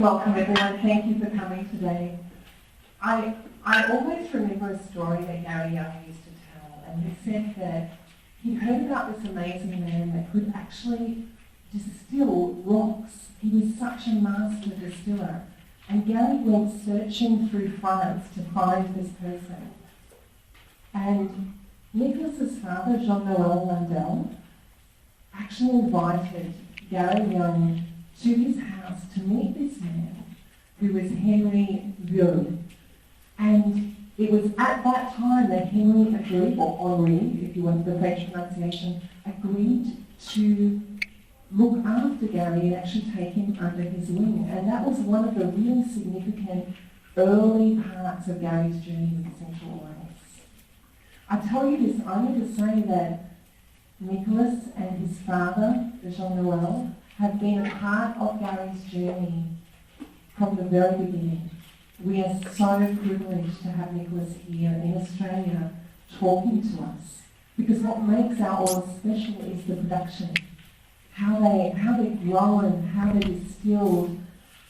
Welcome everyone, thank you for coming today. I always remember a story that Gary Young used to tell, and he said that he heard about this amazing man that could actually distill rocks. He was such a master distiller. And Gary went searching through France to find this person. And Nicolas's father, Jean-Noel Landel, actually invited Gary Young to his house to meet this man, who was Henry Vieux. And it was at that time that Henry agreed, or Henri, if you want the French pronunciation, agreed to look after Gary and actually take him under his wing. And that was one of the really significant early parts of Gary's journey with essential oils. I tell you this only to say that Nicolas and his father, Jean-Noel, have been a part of Gary's journey from the very beginning. We are so privileged to have Nicolas here in Australia talking to us, because what makes our oil special is the production, how they're grown, how they're distilled,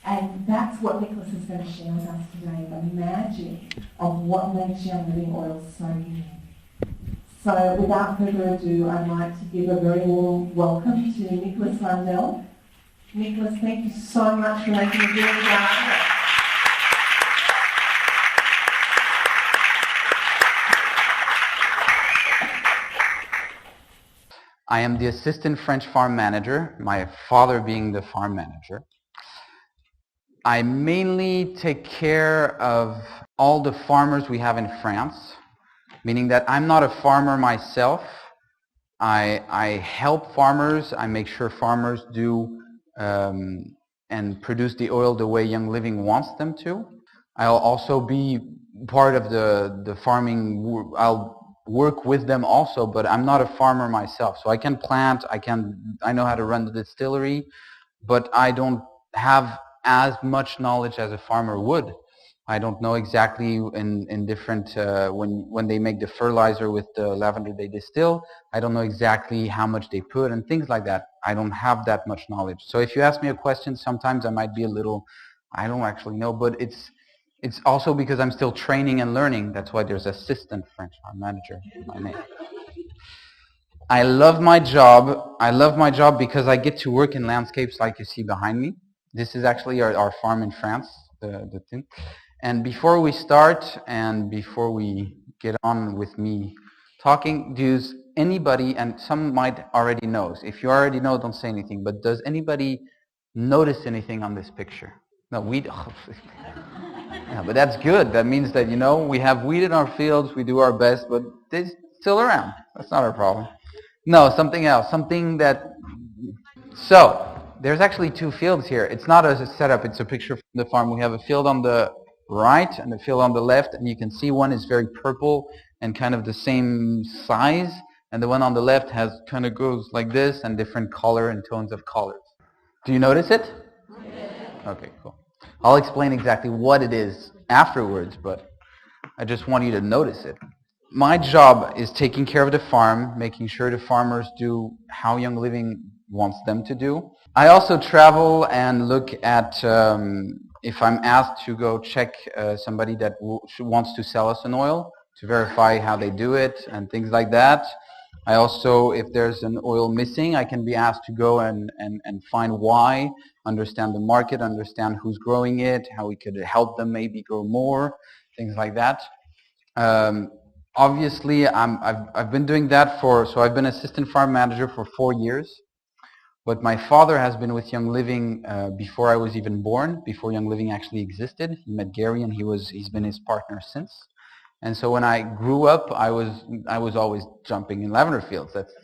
and that's what Nicolas is going to share with us today, the magic of what makes Young Living oils so unique. So without further ado, I'd like to give a very warm welcome to Nicolas Landel. Nicolas, thank you so much for making a video about it. I am the assistant French farm manager, my father being the farm manager. I mainly take care of all the farmers we have in France, meaning that I'm not a farmer myself. I help farmers. I make sure farmers do and produce the oil the way Young Living wants them to. I'll also be part of the farming. I'll work with them also, but I'm not a farmer myself. So I can plant, I know how to run the distillery, but I don't have as much knowledge as a farmer would. I don't know exactly in different, when they make the fertilizer with the lavender they distill, I don't know exactly how much they put and things like that. I don't have that much knowledge. So if you ask me a question, sometimes I might be a little, I don't actually know, but it's also because I'm still training and learning. That's why there's assistant French farm manager in my name. I love my job. I love my job because I get to work in landscapes like you see behind me. This is actually our farm in France, the thing. And before we start and before we get on with me talking, does anybody, and some might already know, if you already know, don't say anything, but does anybody notice anything on this picture? No, we don't. Yeah, but that's good. That means that, we have weed in our fields, we do our best, but they're still around. That's not our problem. No, something else. Something that... So, there's actually two fields here. It's not a setup, it's a picture from the farm. We have a field on the right and a field on the left, and you can see one is very purple and kind of the same size, and the one on the left kind of goes like this and different color and tones of colors. Do you notice it? Yeah. Okay, cool. I'll explain exactly what it is afterwards, but I just want you to notice it. My job is taking care of the farm, making sure the farmers do how Young Living wants them to do. I also travel and look at, if I'm asked to go check somebody that wants to sell us an oil, to verify how they do it and things like that. I also, if there's an oil missing, I can be asked to go and find why, understand the market, understand who's growing it, how we could help them maybe grow more, things like that. Obviously, I've been doing that so I've been assistant farm manager for 4 years. But my father has been with Young Living before I was even born, before Young Living actually existed. He met Gary and he's been his partner since. And so when I grew up, I was always jumping in lavender fields. That's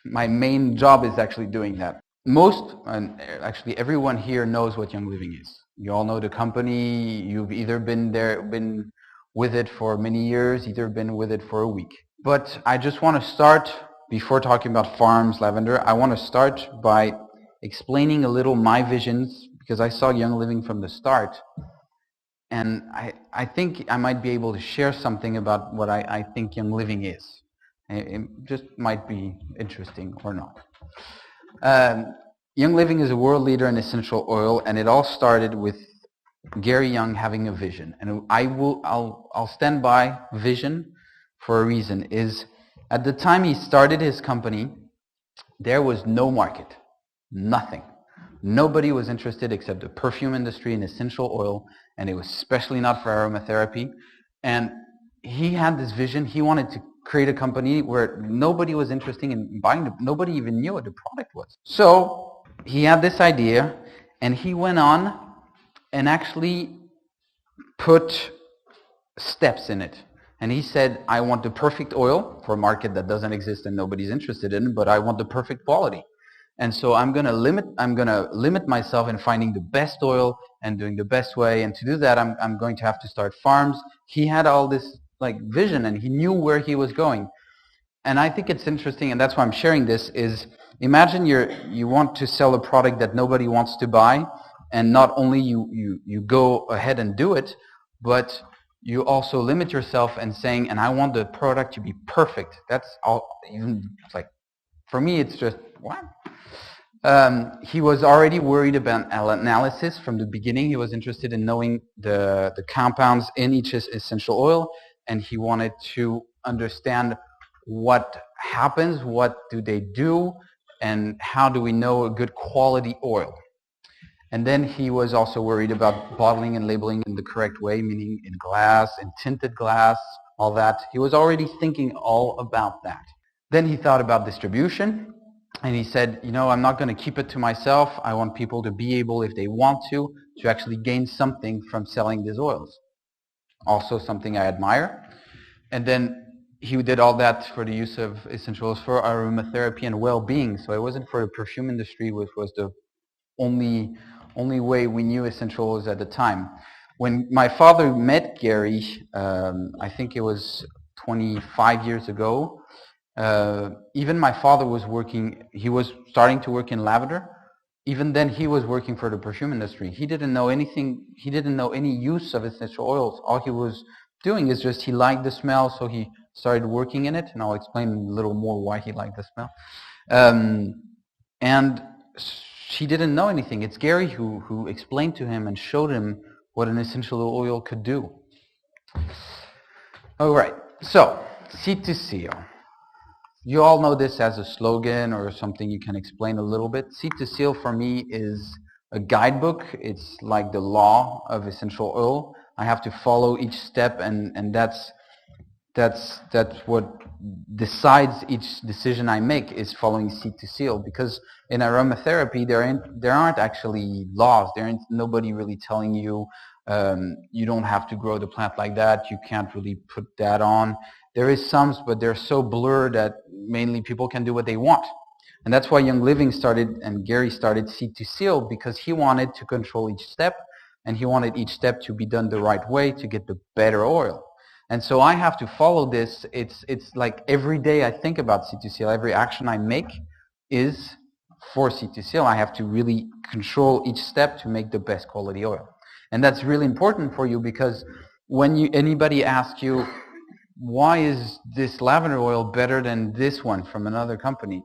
my main job is actually doing that. Most, and actually everyone here knows what Young Living is. You all know the company. You've either been with it for many years, either been with it for a week. But I just want to start, before talking about farms, lavender, I want to start by explaining a little my visions, because I saw Young Living from the start. And I think I might be able to share something about what I think Young Living is. It just might be interesting or not. Young Living is a world leader in essential oil, and it all started with Gary Young having a vision. And I'll stand by vision for a reason. Is at the time he started his company, there was no market, nothing. Nobody was interested except the perfume industry and essential oil, and it was especially not for aromatherapy. And he had this vision. He wanted to create a company where nobody was interested in buying, nobody even knew what the product was. So he had this idea, and he went on and actually put steps in it. And he said, I want the perfect oil for a market that doesn't exist and nobody's interested in, but I want the perfect quality. And so I'm going to limit myself in finding the best oil and doing the best way. And to do that, I'm going to have to start farms. He had all this like vision, and he knew where he was going. And I think it's interesting, and that's why I'm sharing this, is imagine you want to sell a product that nobody wants to buy, and not only you go ahead and do it, but you also limit yourself and saying, and I want the product to be perfect. That's all. Even like, for me, it's just, what? He was already worried about analysis from the beginning. He was interested in knowing the compounds in each essential oil, and he wanted to understand what happens, what do they do, and how do we know a good quality oil. And then he was also worried about bottling and labeling in the correct way, meaning in glass, in tinted glass, all that. He was already thinking all about that. Then he thought about distribution, and he said, I'm not going to keep it to myself. I want people to be able, if they want to actually gain something from selling these oils. Also something I admire. And then he did all that for the use of essential oils for aromatherapy and well-being. So it wasn't for the perfume industry, which was the only way we knew essential oils at the time. When my father met Gary, I think it was 25 years ago, even my father was working, he was starting to work in Lavender. Even then he was working for the perfume industry. He didn't know anything, he didn't know any use of essential oils. All he was doing is just he liked the smell, so he started working in it, and I'll explain a little more why he liked the smell. And he didn't know anything. It's Gary who explained to him and showed him what an essential oil could do. All right, so seed to seal. You all know this as a slogan or something you can explain a little bit. Seed to seal for me is a guidebook. It's like the law of essential oil. I have to follow each step, and that's what decides each decision I make, is following seed to seal. Because in aromatherapy, there aren't actually laws. There ain't nobody really telling you you don't have to grow the plant like that. You can't really put that on. There is some, but they're so blurred that mainly people can do what they want. And that's why Young Living started, and Gary started Seed to Seal, because he wanted to control each step, and he wanted each step to be done the right way to get the better oil. And so I have to follow this. It's like every day I think about Seed to Seal. Every action I make is for Seed to Seal. I have to really control each step to make the best quality oil. And that's really important for you, because when anybody asks you, why is this lavender oil better than this one from another company?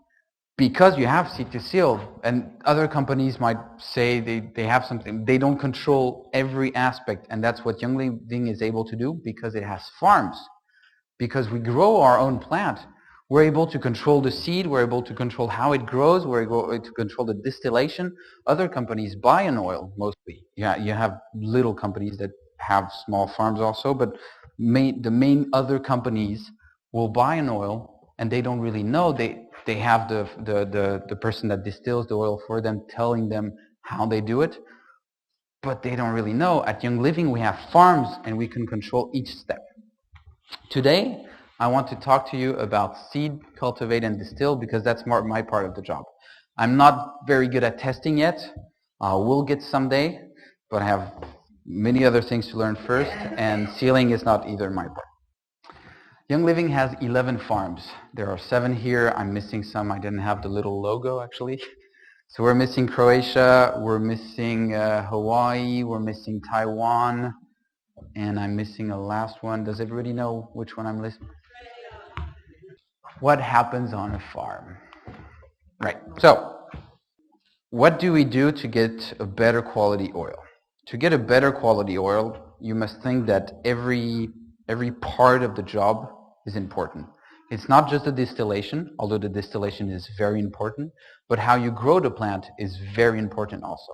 Because you have Seed to Seal, and other companies might say they have something. They don't control every aspect, and that's what Young Living is able to do, because it has farms. Because we grow our own plant, we're able to control the seed, we're able to control how it grows, we're able to control the distillation. Other companies buy an oil, mostly. Yeah, you have little companies that have small farms also, but the main other companies will buy an oil, and they don't really know. They have the person that distills the oil for them telling them how they do it, but they don't really know. At Young Living, we have farms, and we can control each step. Today, I want to talk to you about seed, cultivate, and distill, because that's more my part of the job. I'm not very good at testing yet. We'll get someday, but I have many other things to learn first, and sealing is not either my part. Young Living has 11 farms. There are 7 here. I'm missing some. I didn't have the little logo, actually. So we're missing Croatia, we're missing Hawaii, we're missing Taiwan, and I'm missing a last one. Does everybody know which one I'm listing? What happens on a farm? Right. So what do we do to get a better quality oil? To get a better quality oil, you must think that every part of the job is important. It's not just the distillation, although the distillation is very important, but how you grow the plant is very important also.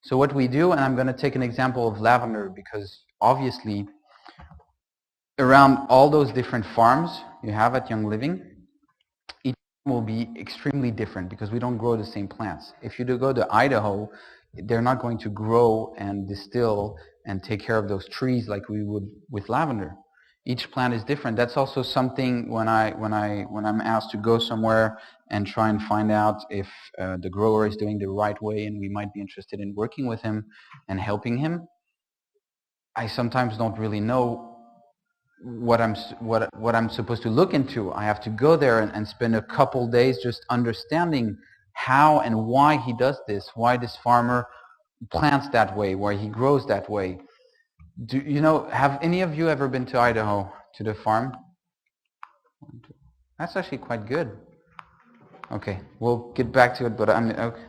So what we do, and I'm going to take an example of lavender because obviously around all those different farms you have at Young Living, each will be extremely different because we don't grow the same plants. If you do go to Idaho, they're not going to grow and distill and take care of those trees like we would with lavender. Each plant is different. That's also something when I'm asked to go somewhere and try and find out if the grower is doing the right way and we might be interested in working with him and helping him. I sometimes don't really know what I'm supposed to look into. I have to go there and spend a couple days just understanding how and why he does this, why this farmer plants that way, why he grows that way. Do you know, have any of you ever been to Idaho, to the farm? That's actually quite good. Okay, we'll get back to it, but okay.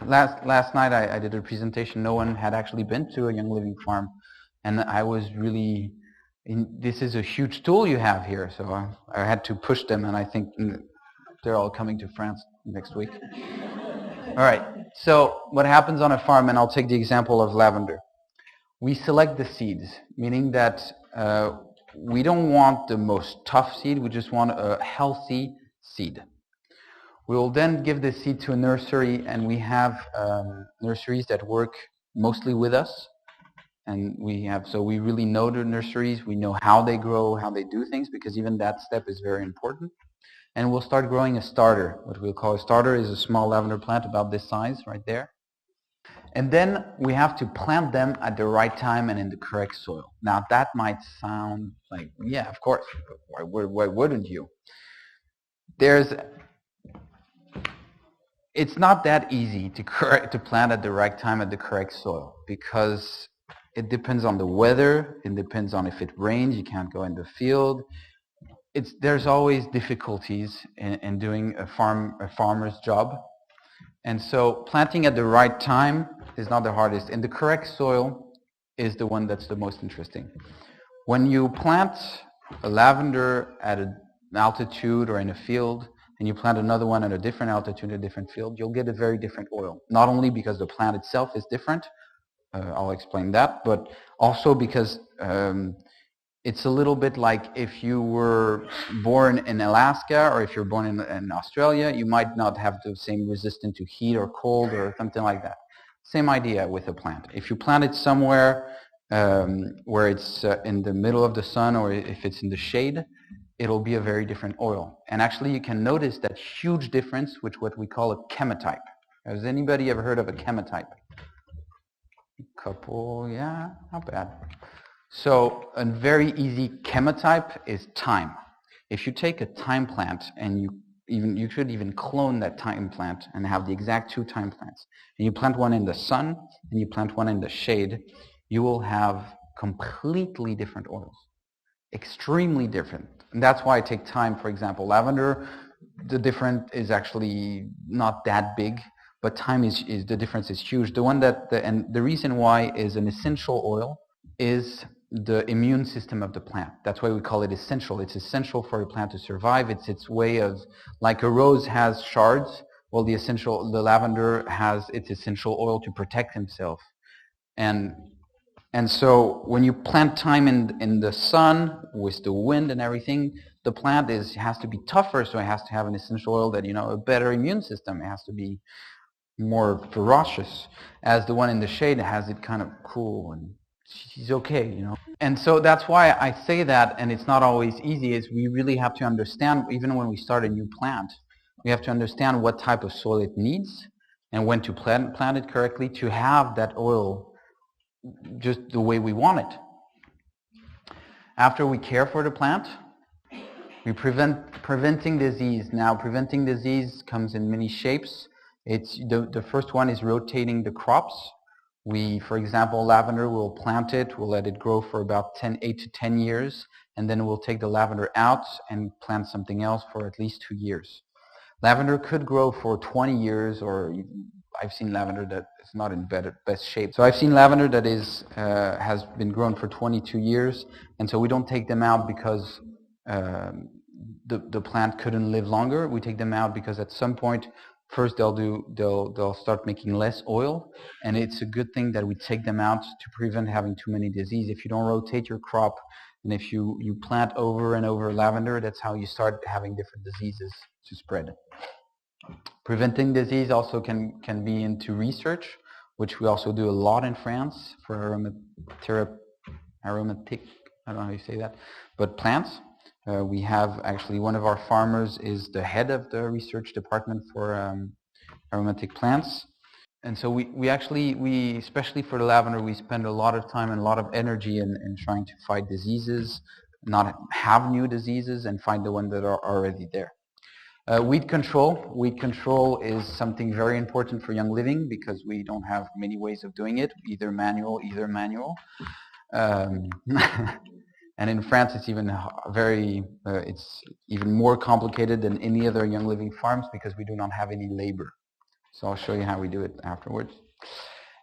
Last night I did a presentation. No one had actually been to a Young Living farm, and I was really, this is a huge tool you have here, so I had to push them, and I think they're all coming to France next week. All right, so what happens on a farm, and I'll take the example of lavender. We select the seeds, meaning that we don't want the most tough seed, we just want a healthy seed. We will then give the seed to a nursery, and we have nurseries that work mostly with us. And so we really know the nurseries, we know how they grow, how they do things, because even that step is very important. And we'll start growing a starter. What we'll call a starter is a small lavender plant about this size right there. And then we have to plant them at the right time and in the correct soil. Now that might sound like, yeah, of course, why wouldn't you? It's not that easy to plant at the right time at the correct soil because it depends on the weather, it depends on if it rains, you can't go in the field. There's always difficulties in doing a farmer's job. And so planting at the right time is not the hardest, and the correct soil is the one that's the most interesting. When you plant a lavender at an altitude or in a field, and you plant another one at a different altitude, a different field, you'll get a very different oil. Not only because the plant itself is different, I'll explain that, but also because it's a little bit like if you were born in Alaska or if you're born in Australia, you might not have the same resistance to heat or cold or something like that. Same idea with a plant. If you plant it somewhere where it's in the middle of the sun or if it's in the shade, it'll be a very different oil. And actually you can notice that huge difference with what we call a chemotype. Has anybody ever heard of a chemotype? A couple, yeah, not bad. So a very easy chemotype is thyme. If you take a thyme plant and you could even clone that thyme plant and have the exact two thyme plants, and you plant one in the sun and you plant one in the shade, you will have completely different oils. Extremely different. And that's why I take thyme, for example. Lavender, the difference is actually not that big, but thyme is the difference is huge. The one and the reason why is an essential oil is the immune system of the plant. That's why we call it essential. It's essential for a plant to survive. It's its way of, like a rose has shards, well the lavender has its essential oil to protect himself. And so when you plant thyme in the sun with the wind and everything, the plant has to be tougher, so it has to have an essential oil that, a better immune system. It has to be more ferocious, as the one in the shade has it kind of cool and she's okay. And so that's why I say that, and it's not always easy, is we really have to understand, even when we start a new plant, we have to understand what type of soil it needs and when to plant it correctly to have that oil just the way we want it. After we care for the plant, we preventing disease. Now, preventing disease comes in many shapes. It's the first one is rotating the crops. For example, lavender, we'll plant it, we'll let it grow for about 8 to 10 years, and then we'll take the lavender out and plant something else for at least 2 years. Lavender could grow for 20 years or I've seen lavender that is not in best shape. So I've seen lavender that is has been grown for 22 years, and so we don't take them out because the plant couldn't live longer. We take them out because at some point, first they'll start making less oil, and it's a good thing that we take them out to prevent having too many disease. If you don't rotate your crop, and if you plant over and over lavender, that's how you start having different diseases to spread. Preventing disease also can be into research, which we also do a lot in France for aromatic, I don't know how you say that, but plants. We have actually one of our farmers is the head of the research department for aromatic plants. And so we especially for the lavender, we spend a lot of time and a lot of energy in trying to fight diseases, not have new diseases, and find the ones that are already there. Weed control. Weed control is something very important for Young Living because we don't have many ways of doing it, either manual. And in France, it's even it's even more complicated than any other Young Living farms because we do not have any labor. So I'll show you how we do it afterwards.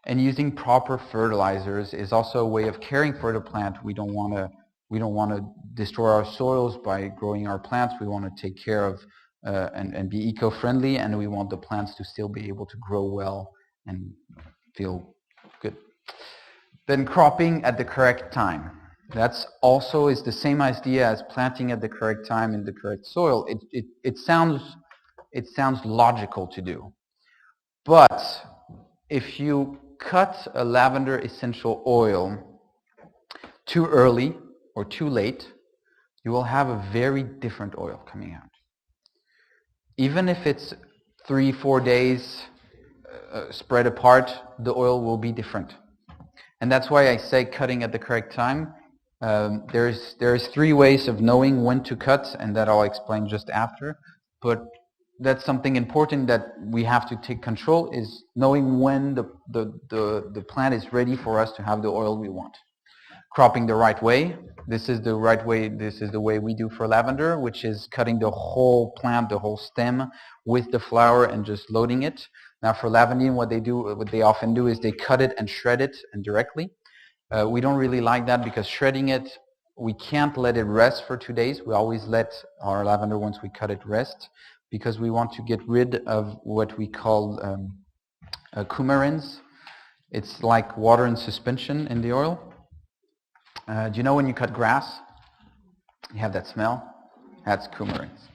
And using proper fertilizers is also a way of caring for the plant. We don't want to destroy our soils by growing our plants. We want to take care of and be eco-friendly, and we want the plants to still be able to grow well and feel good. Then cropping at the correct time. That's also is the same idea as planting at the correct time in the correct soil. It sounds logical to do. But if you cut a lavender essential oil too early or too late, you will have a very different oil coming out. Even if it's 3-4 days spread apart, the oil will be different. And that's why I say cutting at the correct time. There's 3 ways of knowing when to cut, and that I'll explain just after. But that's something important that we have to take control, is knowing when the plant is ready for us to have the oil we want. Cropping the right way. This is the right way. This is the way we do for lavender, which is cutting the whole plant, the whole stem with the flower and just loading it. Now for lavender, what they often do is they cut it and shred it and directly. We don't really like that because shredding it, we can't let it rest for 2 days. We always let our lavender, once we cut it, rest, because we want to get rid of what we call coumarins. It's like water in suspension in the oil. Do you know when you cut grass, you have that smell? That's coumarins.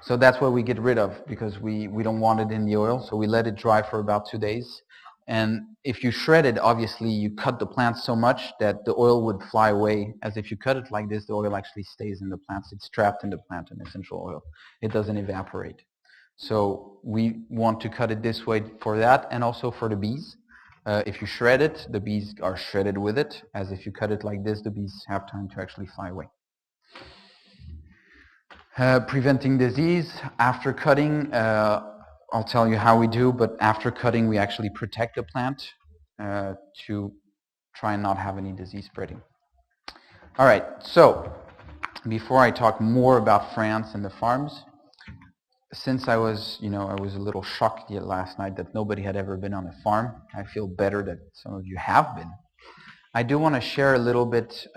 So that's what we get rid of because we don't want it in the oil, so we let it dry for about 2 days. And if you shred it, obviously you cut the plant so much that the oil would fly away. As if you cut it like this, the oil actually stays in the plants. It's trapped in the plant, an essential oil. It doesn't evaporate. So we want to cut it this way for that, and also for the bees. If you shred it, the bees are shredded with it. As if you cut it like this, the bees have time to actually fly away. Preventing disease. After cutting, I'll tell you how we do, but after cutting we actually protect the plant to try and not have any disease spreading. Alright, so before I talk more about France and the farms, since I was a little shocked last night that nobody had ever been on a farm, I feel better that some of you have been. I do want to share a little bit,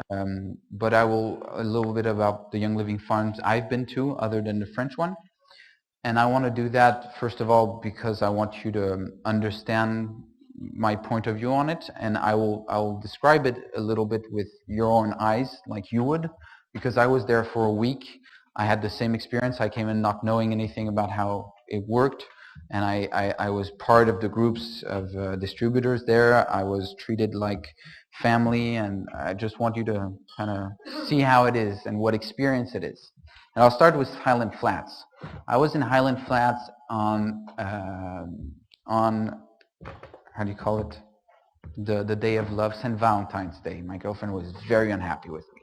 but a little bit about the Young Living farms I've been to, other than the French one. And I want to do that, first of all, because I want you to understand my point of view on it, and I will describe it a little bit with your own eyes, like you would, because I was there for a week. I had the same experience. I came in not knowing anything about how it worked, and I was part of the groups of distributors there. I was treated like family, and I just want you to kind of see how it is and what experience it is. And I'll start with Highland Flats. I was in Highland Flats on how do you call it? The day of love, St. Valentine's Day. My girlfriend was very unhappy with me.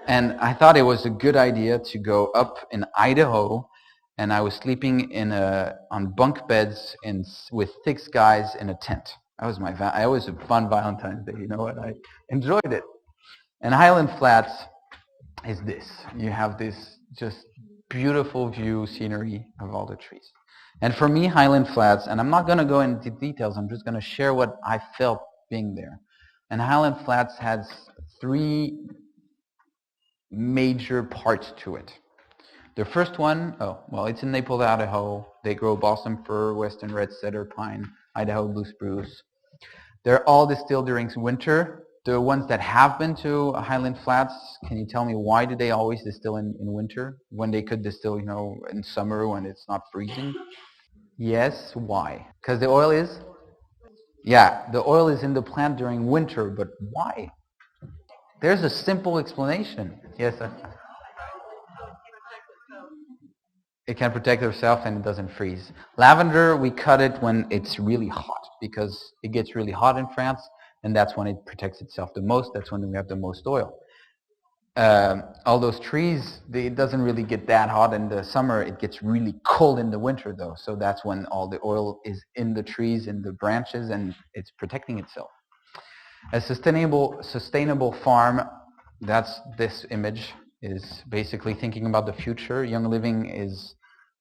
And I thought it was a good idea to go up in Idaho, and I was sleeping on bunk beds with 6 guys in a tent. That was it was a fun Valentine's Day, you know what? I enjoyed it. And Highland Flats is this. You have this just beautiful view, scenery of all the trees. And for me, Highland Flats, and I'm not going to go into details, I'm just going to share what I felt being there. And Highland Flats has three major parts to it. The first one, it's in Naples, Idaho. They grow balsam fir, western red cedar, pine, Idaho blue spruce. They're all distilled during winter. The ones that have been to Highland Flats, can you tell me why do they always distill in winter when they could distill, in summer when it's not freezing? Yes, why? Because the oil is? Yeah, the oil is in the plant during winter, but why? There's a simple explanation. Yes, it can protect itself and it doesn't freeze. Lavender, we cut it when it's really hot because it gets really hot in France, and that's when it protects itself the most. That's when we have the most oil. All those trees, it doesn't really get that hot in the summer. It gets really cold in the winter, though. So that's when all the oil is in the trees, in the branches, and it's protecting itself. A sustainable farm, that's this image, is basically thinking about the future. Young Living is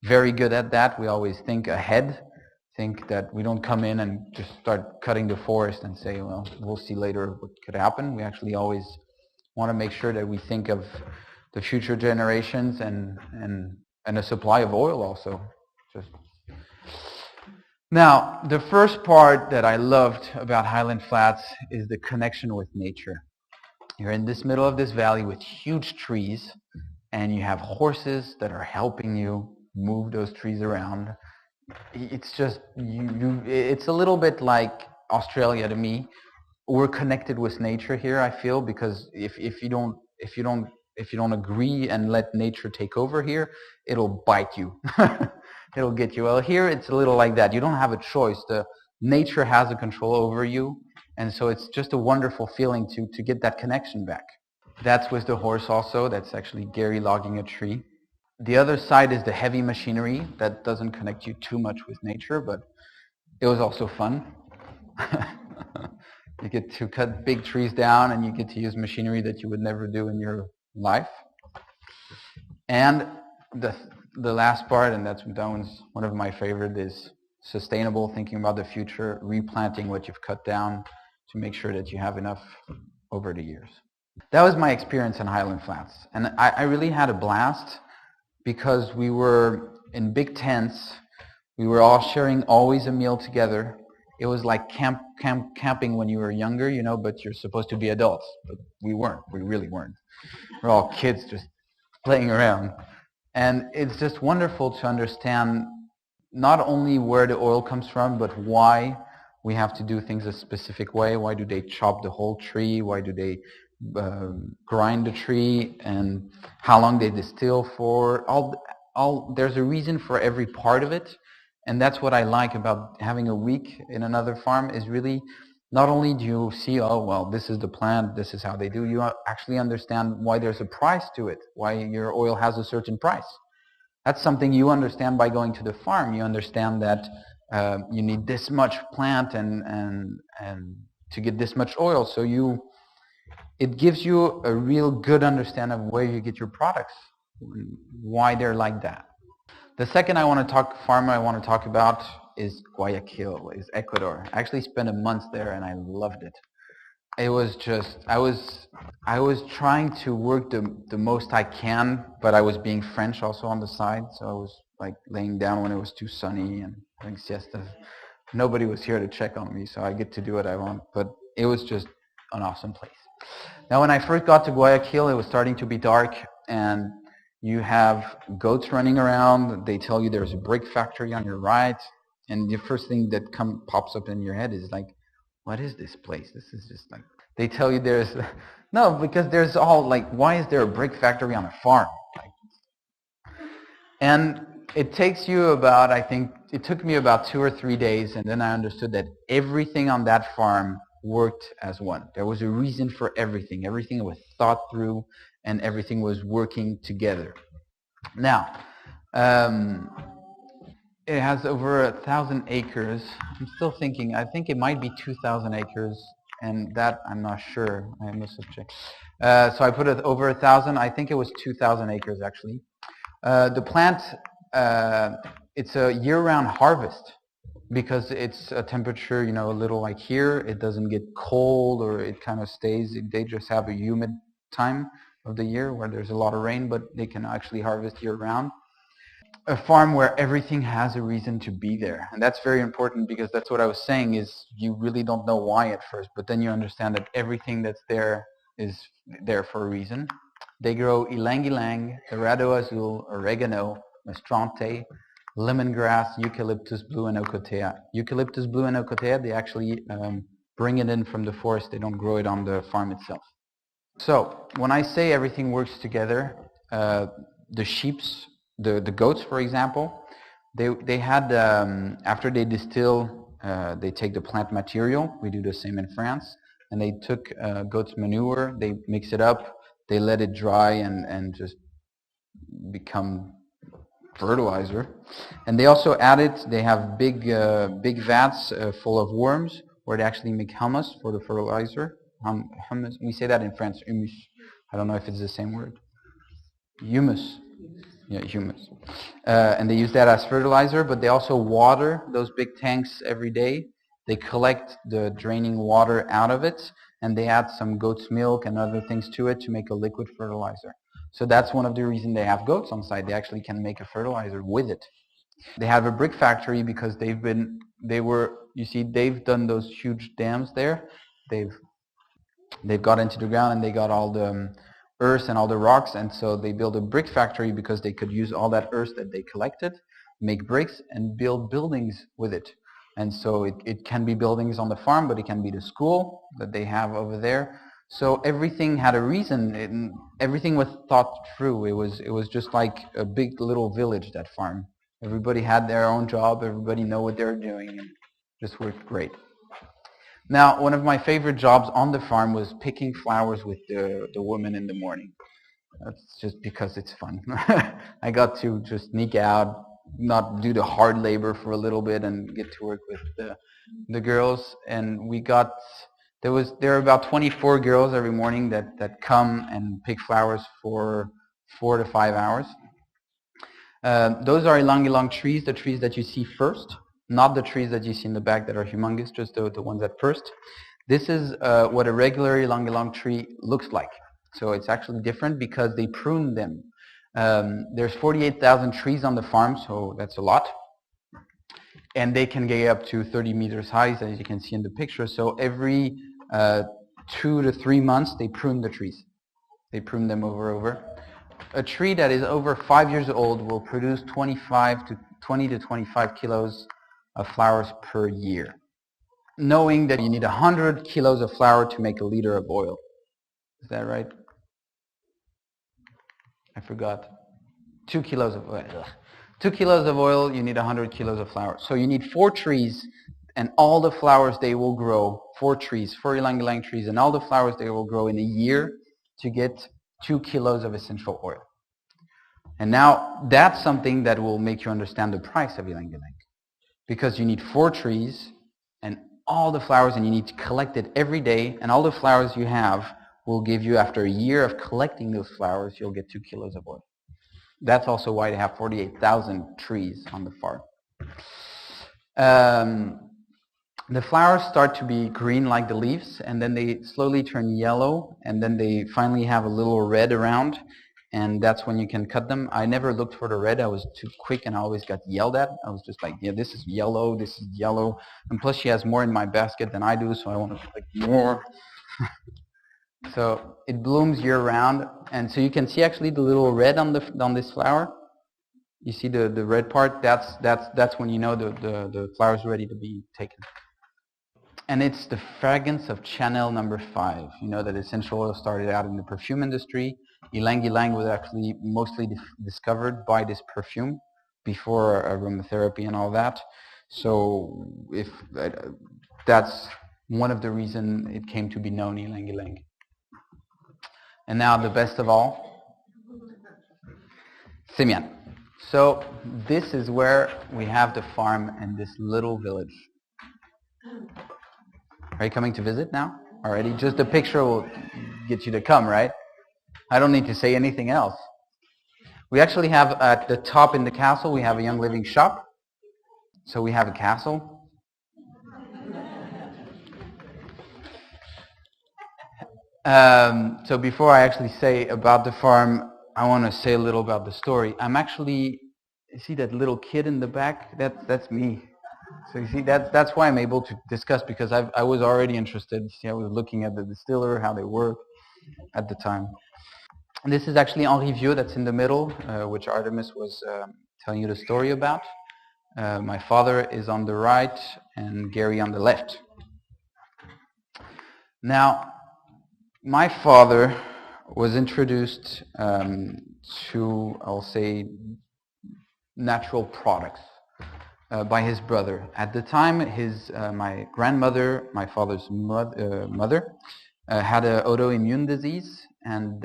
very good at that. We always think ahead, think that we don't come in and just start cutting the forest and say, well, we'll see later what could happen. We actually always want to make sure that we think of the future generations and a supply of oil also. Now, the first part that I loved about Highland Flats is the connection with nature. You're in this middle of this valley with huge trees, and you have horses that are helping you move those trees around. It's just, it's a little bit like Australia to me. We're connected with nature here, I feel, because if you don't agree and let nature take over here, it'll bite you. It'll get you. Well, here it's a little like that. You don't have a choice. The nature has a control over you, and so it's just a wonderful feeling to get that connection back. That's with the horse also. That's actually Gary logging a tree. The other side is the heavy machinery that doesn't connect you too much with nature, but it was also fun. You get to cut big trees down and you get to use machinery that you would never do in your life. And the last part, and that one's one of my favorite, is sustainable, thinking about the future, replanting what you've cut down to make sure that you have enough over the years. That was my experience in Highland Flats. And I really had a blast because we were in big tents. We were all sharing always a meal together. It was like camping when you were younger, but you're supposed to be adults. But we weren't. We really weren't. We're all kids just playing around. And it's just wonderful to understand not only where the oil comes from, but why we have to do things a specific way. Why do they chop the whole tree? Why do they grind the tree? And how long they distill for? There's a reason for every part of it. And that's what I like about having a week in another farm, is really not only do you see, oh, well, this is the plant, this is how they do, you actually understand why there's a price to it, why your oil has a certain price. That's something you understand by going to the farm. You understand that you need this much plant and to get this much oil. So it gives you a real good understanding of where you get your products, why they're like that. The second farm I want to talk about is Guayaquil, is Ecuador. I actually spent a month there and I loved it. It was just, I was trying to work the most I can, but I was being French also on the side, so I was like laying down when it was too sunny and having siestas. Nobody was here to check on me, so I get to do what I want, but it was just an awesome place. Now when I first got to Guayaquil, it was starting to be dark, and you have goats running around. They tell you there's a brick factory on your right, and the first thing that pops up in your head is like, what is this place? This is just like, they tell you there's, no, because there's all like, why is there a brick factory on a farm? And it takes you about, I think, it took me about 2 or 3 days, and then I understood that everything on that farm worked as one. There was a reason for everything. Everything was thought through, and everything was working together. Now, it has over 1,000 acres. I'm still thinking, I think it might be 2,000 acres, and that I'm not sure. I must have checked. So I put it over 1,000. I think it was 2,000 acres actually. The plant it's a year-round harvest because it's a temperature, you know, a little like here. It doesn't get cold or it kind of stays. They just have a humid time of the year where there's a lot of rain, but they can actually harvest year-round. A farm where everything has a reason to be there. And that's very important because that's what I was saying is you really don't know why at first, but then you understand that everything that's there is there for a reason. They grow ylang-ylang, Dorado azul, oregano, mestrante, lemongrass, eucalyptus blue, and ocotea. Eucalyptus blue and ocotea, they actually bring it in from the forest. They don't grow it on the farm itself. So when I say everything works together, the sheeps, the goats, for example, they had, after they distill, they take the plant material. We do the same in France. And they took goat's manure, they mix it up, they let it dry and just become fertilizer. And they also added, they have big vats full of worms where they actually make humus for the fertilizer. Humus, we say that in France, humus. I don't know if it's the same word. Humus. Yeah, humus. And they use that as fertilizer, but they also water those big tanks every day. They collect the draining water out of it, and they add some goat's milk and other things to it to make a liquid fertilizer. So that's one of the reasons they have goats on site. They actually can make a fertilizer with it. They have a brick factory because they've done those huge dams there. They've got into the ground and they got all the earth and all the rocks, and so they built a brick factory because they could use all that earth that they collected, make bricks, and build buildings with it. And so it can be buildings on the farm, but it can be the school that they have over there. So everything had a reason. Everything was thought through. It was just like a big little village, that farm. Everybody had their own job. Everybody knew what they were doing, and just worked great. Now, one of my favorite jobs on the farm was picking flowers with the women in the morning. That's just because it's fun. I got to just sneak out, not do the hard labor for a little bit, and get to work with the girls. And there were about 24 girls every morning that come and pick flowers for 4 to 5 hours. Those are ylang-ylang trees, the trees that you see first, not the trees that you see in the back that are humongous, just the ones at first. This is what a regular ylang-ylang tree looks like. So it's actually different because they prune them. There's 48,000 trees on the farm, so that's a lot. And they can get up to 30 meters high, as you can see in the picture. So every 2 to 3 months, they prune the trees. They prune them over. A tree that is over 5 years old will produce 20 to 25 kilos of flowers per year. Knowing that you need 100 kilos of flour to make a liter of oil. Is that right? I forgot. 2 kilos of oil. 2 kilos of oil, you need 100 kilos of flour. So you need 4 trees, and all the flowers they will grow, 4 trees, 4 ylang-ylang trees, and all the flowers they will grow in a year to get 2 kilos of essential oil. And now that's something that will make you understand the price of ylang-ylang. Because you need 4 trees and all the flowers, and you need to collect it every day, and all the flowers you have will give you, after a year of collecting those flowers, you'll get 2 kilos of oil. That's also why they have 48,000 trees on the farm. The flowers start to be green like the leaves, and then they slowly turn yellow, and then they finally have a little red around, and that's when you can cut them. I never looked for the red. I was too quick and I always got yelled at. I was just like, yeah, this is yellow, and plus she has more in my basket than I do, so I want to collect more. So it blooms year-round, and so you can see actually the little red on this flower. You see the red part. That's when you know the flower is ready to be taken. And it's the fragrance of Chanel No. 5. You know that essential oil started out in the perfume industry. Ylang-ylang was actually mostly discovered by this perfume before aromatherapy and all that. So if that's one of the reasons it came to be known, ylang-ylang. And now the best of all, Simian. So this is where we have the farm and this little village. Are you coming to visit now already? Just the picture will get you to come, right? I don't need to say anything else. We actually have at the top in the castle, we have a Young Living shop. So we have a castle. So before I actually say about the farm, I want to say a little about the story. I'm actually, you see that little kid in the back? That's me. So you see, that's why I'm able to discuss, because I was already interested. You see, I was looking at the distiller, how they work at the time. And this is actually Henri Vieux that's in the middle, which Artemis was telling you the story about. My father is on the right and Gary on the left. Now, my father was introduced to, I'll say, natural products by his brother. At the time, my grandmother, my father's mother, had an autoimmune disease, and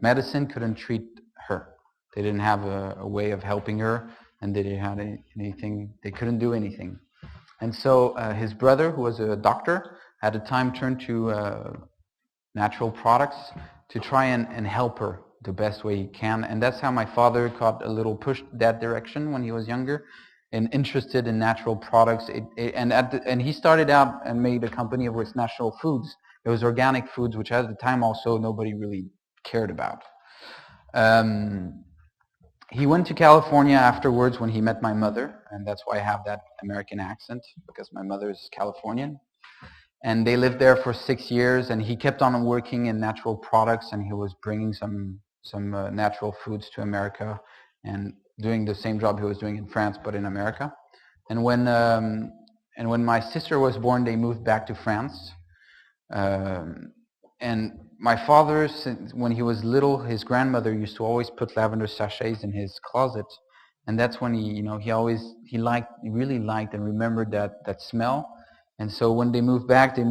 medicine couldn't treat her. They didn't have a way of helping her, and they didn't have anything. They couldn't do anything. And so his brother, who was a doctor, at the time turned to natural products to try and help her the best way he can. And that's how my father got a little pushed that direction when he was younger and interested in natural products. And he started out and made a company with natural foods. It was organic foods, which at the time also nobody really cared about. He went to California afterwards when he met my mother, and that's why I have that American accent, because my mother is Californian. And they lived there for 6 years, and he kept on working in natural products, and he was bringing some natural foods to America and doing the same job he was doing in France, but in America. And when my sister was born, they moved back to France. And my father, when he was little, his grandmother used to always put lavender sachets in his closet, and that's when he really liked and remembered that smell. And so when they moved back to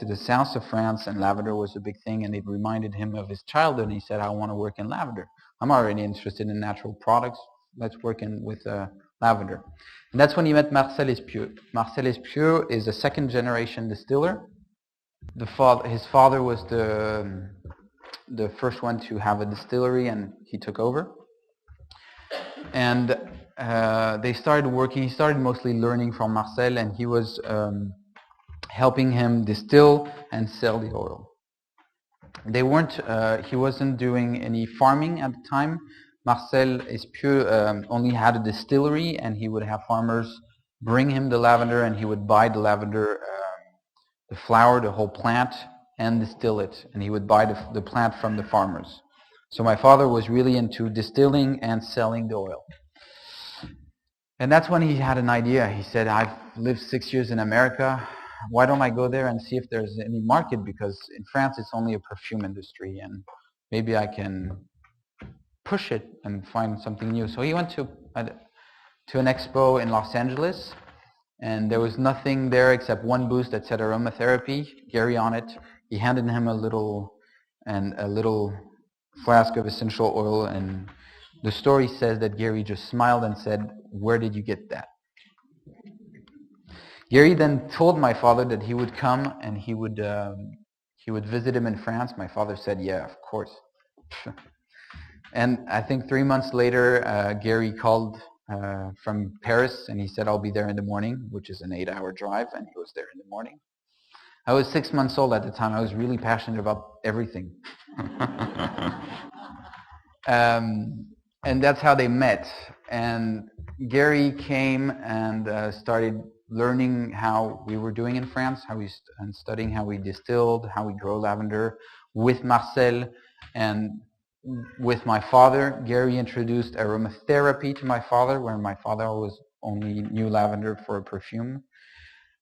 the south of France, and lavender was a big thing, and it reminded him of his childhood, and he said, I want to work in lavender. I'm already interested in natural products. Let's work with lavender. And that's when he met Marcel Espieux. Marcel Espieux is a second generation distiller. His father was the first one to have a distillery, and he took over. And they started working. He started mostly learning from Marcel, and he was helping him distill and sell the oil. He wasn't doing any farming at the time. Marcel Espieux only had a distillery, and he would have farmers bring him the lavender, and he would buy the lavender, the flower, the whole plant, and distill it. And he would buy the plant from the farmers. So my father was really into distilling and selling the oil. And that's when he had an idea. He said, I've lived 6 years in America. Why don't I go there and see if there's any market? Because in France, it's only a perfume industry, and maybe I can push it and find something new. So he went to an expo in Los Angeles, and there was nothing there except one booth that said aromatherapy, Gary on it. He handed him a little flask of essential oil, and the story says that Gary just smiled and said, where did you get that? Gary then told my father that he would come and he would visit him in France. My father said, yeah, of course. And I think 3 months later, Gary called from Paris, and he said, I'll be there in the morning, which is an 8-hour drive, and he was there in the morning. I was 6 months old at the time. I was really passionate about everything. And that's how they met. And Gary came and started learning how we were doing in France, and studying how we distilled, how we grow lavender with Marcel and with my father. Gary introduced aromatherapy to my father, where my father always only knew lavender for a perfume.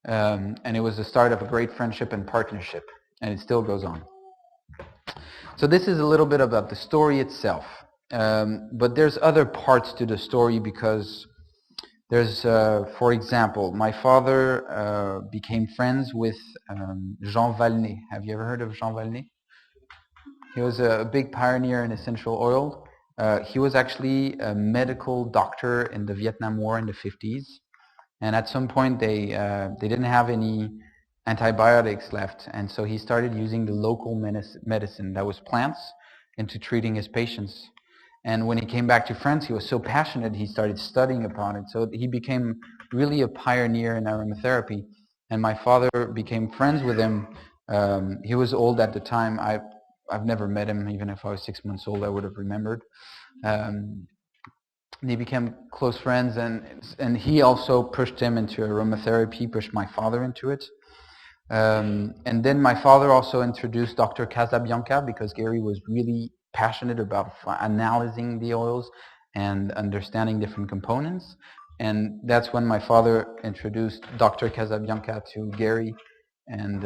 And it was the start of a great friendship and partnership, and it still goes on. So this is a little bit about the story itself. But there's other parts to the story, because there's, for example, my father became friends with Jean Valnet. Have you ever heard of Jean Valnet? He was a big pioneer in essential oil. He was actually a medical doctor in the Vietnam War in the 50s. And at some point they didn't have any antibiotics left. And so he started using the local medicine that was plants into treating his patients. And when he came back to France, he was so passionate, he started studying upon it. So he became really a pioneer in aromatherapy. And my father became friends with him. He was old at the time. I've never met him. Even if I was 6 months old, I would have remembered. They became close friends, and he also pushed him into aromatherapy, pushed my father into it. And then my father also introduced Dr. Casabianca, because Gary was really passionate about analyzing the oils and understanding different components. And that's when my father introduced Dr. Casabianca to Gary. And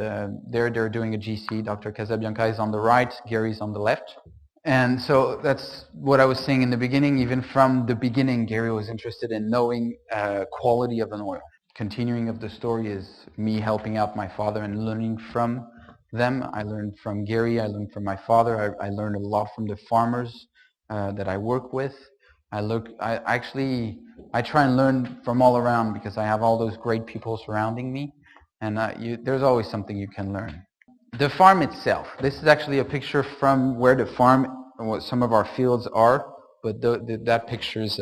they're doing a GC. Dr. Casabianca is on the right, Gary's on the left. And so that's what I was saying in the beginning. Even from the beginning, Gary was interested in knowing quality of an oil. Continuing of the story is me helping out my father and learning from them. I learned from Gary, I learned from my father, I learned a lot from the farmers that I work with. I try and learn from all around, because I have all those great people surrounding me, and there's always something you can learn. The farm itself. This is actually a picture from where the farm, what some of our fields are, but that picture is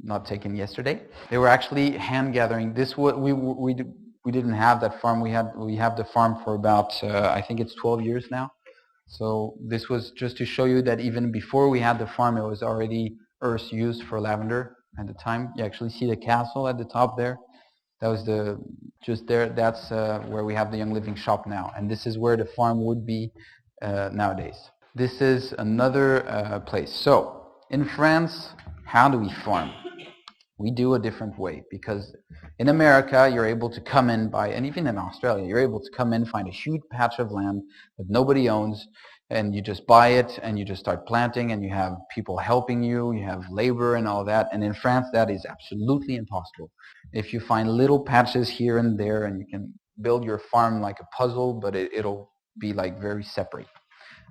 not taken yesterday. They were actually hand gathering. This we didn't have that farm. We have the farm for about I think it's 12 years now. So this was just to show you that even before we had the farm, it was already earth used for lavender at the time. You actually see the castle at the top there. That was just there. That's where we have the Young Living shop now, and this is where the farm would be nowadays. This is another place. So in France, how do we farm? We do a different way, because in America you're able to come in and even in Australia you're able to come in, find a huge patch of land that nobody owns, and you just buy it and you just start planting, and you have people helping you, you have labor and all that. And in France that is absolutely impossible. If you find little patches here and there, and you can build your farm like a puzzle, but it'll be like very separate.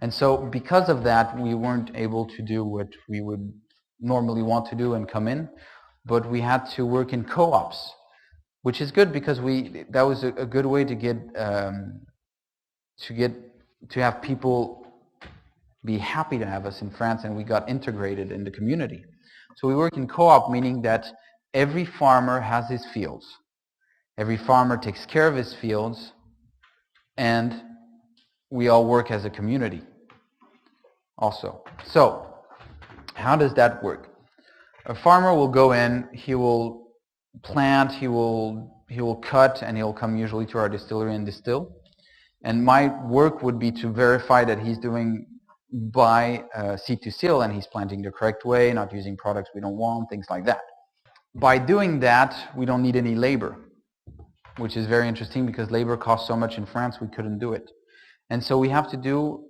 And so because of that, we weren't able to do what we would normally want to do and come in, but we had to work in co-ops, which is good, because that was a good way to have people be happy to have us in France, and we got integrated in the community. So we work in co-op, meaning that every farmer has his fields. Every farmer takes care of his fields, and we all work as a community also. So how does that work? A farmer will go in, he will plant, he will cut, and he'll come usually to our distillery and distill. And my work would be to verify that he's doing by seed to seal, and he's planting the correct way, not using products we don't want, things like that. By doing that, we don't need any labor, which is very interesting, because labor costs so much in France, we couldn't do it. And so we have to do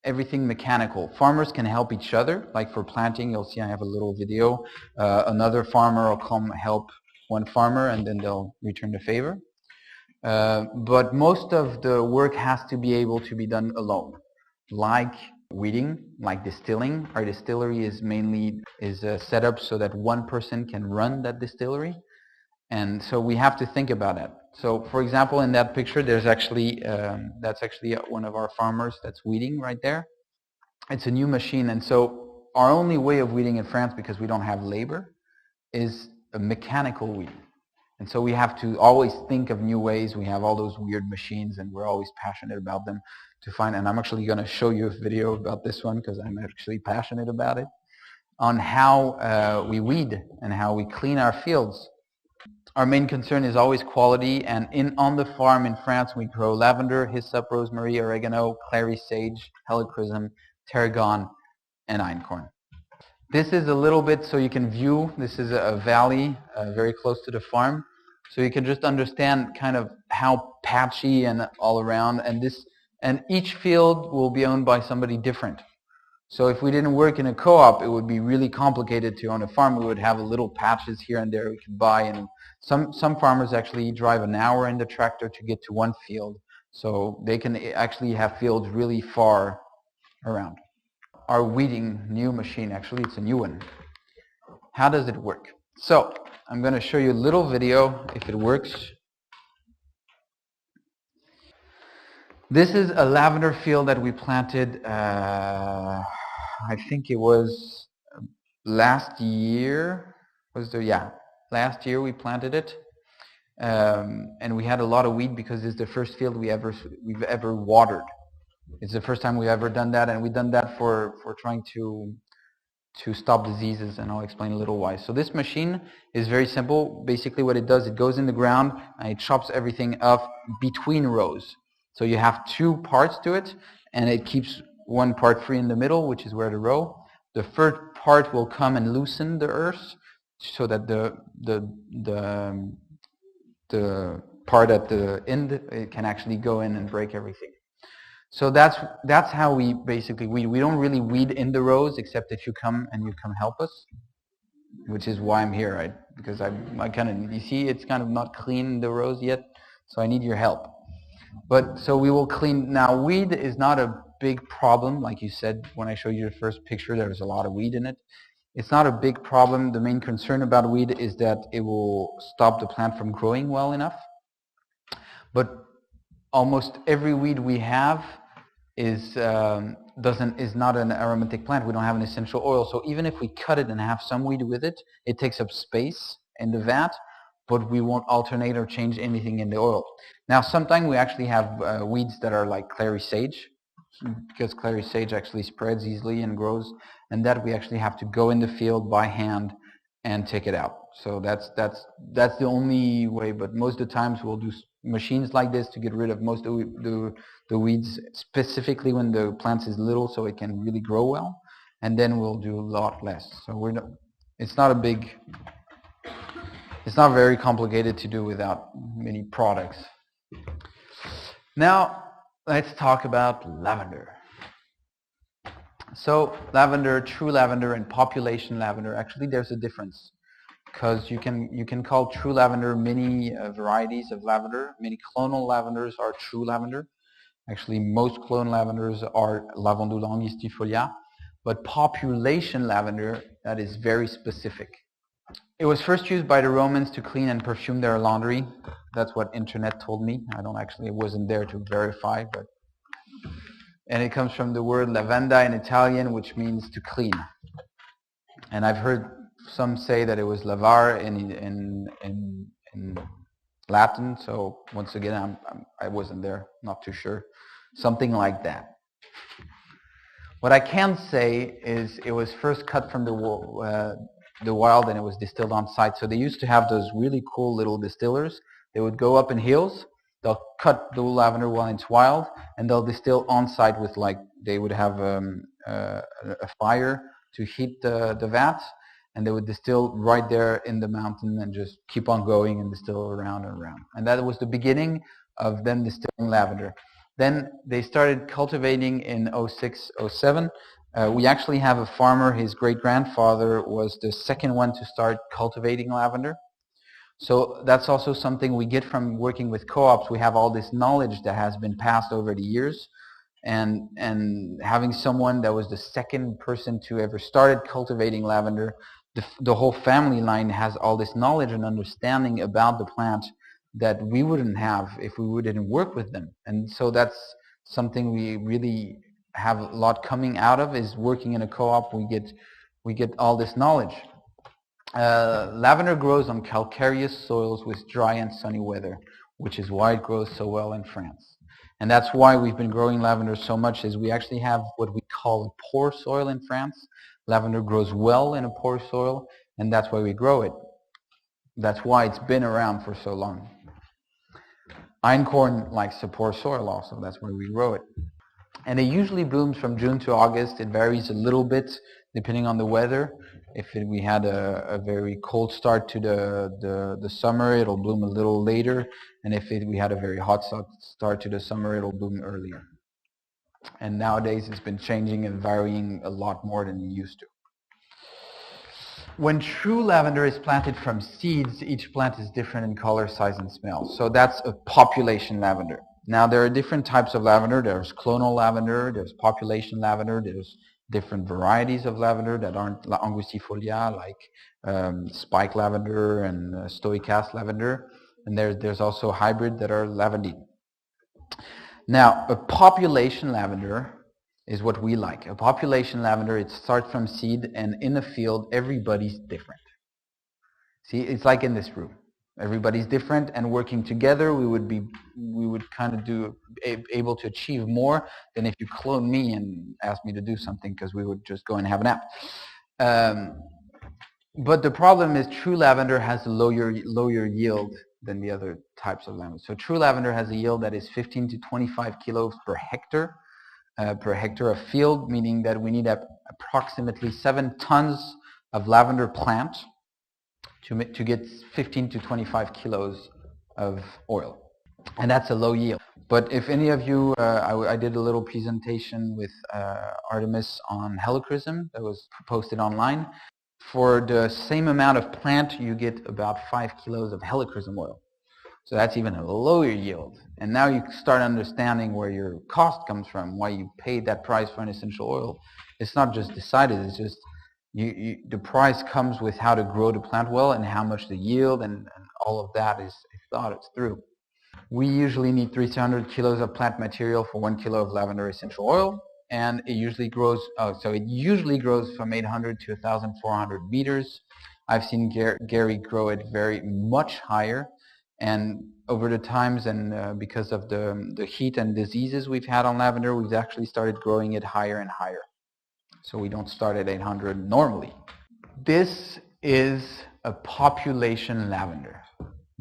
everything mechanical. Farmers can help each other, like for planting, you'll see I have a little video. Another farmer will come help one farmer, and then they'll return the favor. But most of the work has to be able to be done alone, like weeding, like distilling. Our distillery is set up so that one person can run that distillery, and so we have to think about that. So for example, in that picture, that's actually one of our farmers that's weeding right there. It's a new machine, and so our only way of weeding in France, because we don't have labor, is a mechanical weeding. And so we have to always think of new ways. We have all those weird machines, and we're always passionate about them to find. And I'm actually going to show you a video about this one, because I'm actually passionate about it, on how we weed and how we clean our fields. Our main concern is always quality, and on the farm in France we grow lavender, hyssop, rosemary, oregano, clary sage, helichrysum, tarragon, and einkorn. This is a little bit so you can view. This is a valley very close to the farm, so you can just understand kind of how patchy and all around. And each field will be owned by somebody different. So if we didn't work in a co-op, it would be really complicated to own a farm. We would have little patches here and there we could buy, and some farmers actually drive an hour in the tractor to get to one field, so they can actually have fields really far around. Our weeding new machine, actually it's a new one. How does it work? So I'm going to show you a little video if it works. This is a lavender field that we planted, I think it was last year last year we planted it, and we had a lot of weed because it's the first field we've ever watered. It's the first time we've ever done that, and we've done that for trying to stop diseases, and I'll explain a little why. So this machine is very simple. Basically what it does, it goes in the ground and it chops everything up between rows. So you have two parts to it, and it keeps one part free in the middle, which is where the row. The third part will come and loosen the earth so that the part at the end, it can actually go in and break everything. So that's how we basically weed. We don't really weed in the rows, except if you come help us, which is why I'm here, right? Because I kind of, you see, it's kind of not clean in the rows yet, so I need your help. But so we will clean. Now, weed is not a big problem, like you said when I showed you the first picture. There was a lot of weed in it. It's not a big problem. The main concern about weed is that it will stop the plant from growing well enough. But almost every weed we have is not an aromatic plant. We don't have an essential oil. So even if we cut it and have some weed with it, it takes up space in the vat, but we won't alternate or change anything in the oil. Now, sometimes we actually have weeds that are like clary sage, because clary sage actually spreads easily and grows, and that we actually have to go in the field by hand and take it out. So that's the only way. But most of the times we'll do machines like this to get rid of most of the weeds, specifically when the plant is little, so it can really grow well, and then we'll do a lot less. So it's not very complicated to do without many products. Now let's talk about lavender. So lavender, true lavender, and population lavender, actually there's a difference, because you can call true lavender many varieties of lavender. Many clonal lavenders are true lavender. Actually, most clone lavenders are Lavandula angustifolia, but population lavender, that is very specific. It was first used by the Romans to clean and perfume their laundry. That's what internet told me. I wasn't there to verify, but. And it comes from the word lavanda in Italian, which means to clean. And I've heard some say that it was lavar in Latin. So once again, I wasn't there, not too sure. Something like that. What I can say is it was first cut from the wild, and it was distilled on site. So they used to have those really cool little distillers. They would go up in hills. They'll cut the lavender while it's wild, and they'll distill on site with, like, they would have a fire to heat the vat, and they would distill right there in the mountain and just keep on going and distill around and around. And that was the beginning of them distilling lavender. Then they started cultivating in 06, 07. We actually have a farmer, his great-grandfather was the second one to start cultivating lavender. So that's also something we get from working with co-ops. We have all this knowledge that has been passed over the years, and having someone that was the second person to ever started cultivating lavender, the whole family line has all this knowledge and understanding about the plant that we wouldn't have if we didn't work with them. And so that's something we really have a lot coming out of, is working in a co-op. We get all this knowledge. Lavender grows on calcareous soils with dry and sunny weather, which is why it grows so well in France. And that's why we've been growing lavender so much, is we actually have what we call a poor soil in France. Lavender grows well in a poor soil, and that's why we grow it. That's why it's been around for so long. Einkorn likes a poor soil also, that's why we grow it. And it usually blooms from June to August. It varies a little bit depending on the weather. If we had a very cold start to the summer, it'll bloom a little later. And if we had a very hot start to the summer, it'll bloom earlier. And nowadays it's been changing and varying a lot more than it used to. When true lavender is planted from seeds, each plant is different in color, size, and smell. So that's a population lavender. Now there are different types of lavender. There's clonal lavender, there's population lavender, there's different varieties of lavender that aren't angustifolia, like spike lavender and stoicas lavender. And there's also hybrid that are lavandine. Now, a population lavender is what we like. A population lavender, it starts from seed, and in the field, everybody's different. See, it's like in this room. Everybody's different, and working together, we would kind of able to achieve more than if you clone me and ask me to do something, because we would just go and have a nap. But the problem is true lavender has a lower yield than the other types of lavender. So true lavender has a yield that is 15 to 25 kilos per hectare of field, meaning that we need approximately 7 tons of lavender plant to get 15 to 25 kilos of oil. And that's a low yield. But if any of you, I did a little presentation with Artemis on helichrysum that was posted online. For the same amount of plant, you get about 5 kilos of helichrysum oil. So that's even a lower yield. And now you start understanding where your cost comes from, why you paid that price for an essential oil. It's not just decided, it's just the price comes with how to grow the plant well and how much the yield and all of that is thought through. We usually need 300 kilos of plant material for 1 kilo of lavender essential oil, and it usually grows. It usually grows from 800 to 1,400 meters. I've seen Gary grow it very much higher, and over the times and because of the heat and diseases we've had on lavender, we've actually started growing it higher and higher. So we don't start at 800 normally. This is a population lavender,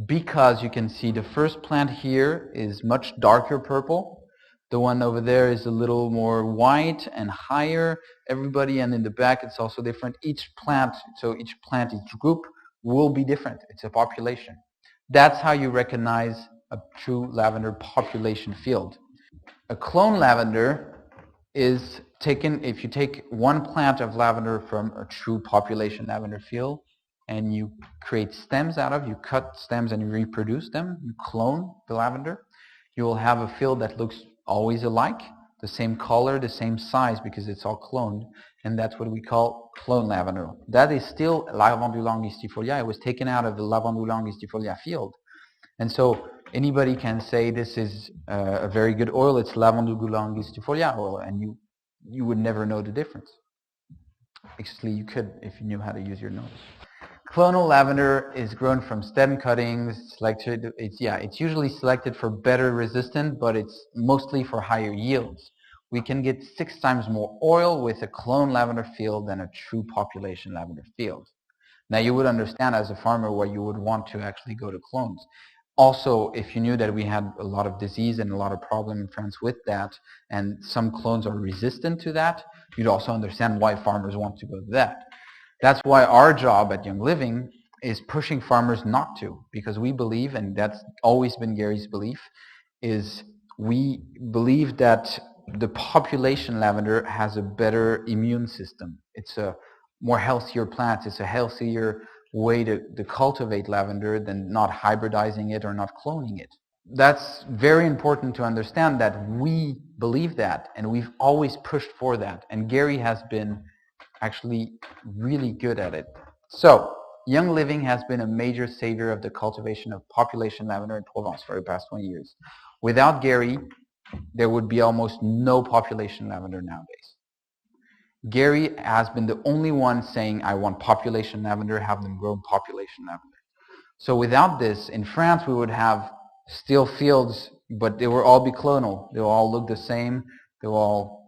because you can see the first plant here is much darker purple. The one over there is a little more white and higher. Everybody, and in the back it's also different. Each plant, each group will be different. It's a population. That's how you recognize a true lavender population field. A clone lavender is taken, if you take one plant of lavender from a true population lavender field and you create stems out of, you cut stems and you reproduce them, you clone the lavender, you will have a field that looks always alike, the same color, the same size, because it's all cloned, and that's what we call clone lavender. That is still Lavandula angustifolia. It was taken out of the Lavandula angustifolia field. And so anybody can say this is a very good oil, it's Lavandula angustifolia oil, and you would never know the difference. Actually, you could if you knew how to use your nose. Clonal lavender is grown from stem cuttings. It's usually selected for better resistant, but it's mostly for higher yields. We can get 6 times more oil with a clone lavender field than a true population lavender field. Now you would understand as a farmer why you would want to actually go to clones. Also, if you knew that we had a lot of disease and a lot of problem in France with that, and some clones are resistant to that, you'd also understand why farmers want to go to that. That's why our job at Young Living is pushing farmers not to, because we believe, and that's always been Gary's belief, is we believe that the population lavender has a better immune system. It's a more healthier plant. It's a healthier way to cultivate lavender than not hybridizing it or not cloning it. That's very important to understand, that we believe that, and we've always pushed for that, and Gary has been actually really good at it. So Young Living has been a major savior of the cultivation of population lavender in Provence for the past 20 years. Without Gary, there would be almost no population lavender nowadays. Gary has been the only one saying, I want population lavender, have them grow population lavender. So without this, in France we would have still fields, but they will all be clonal. They will all look the same. They will all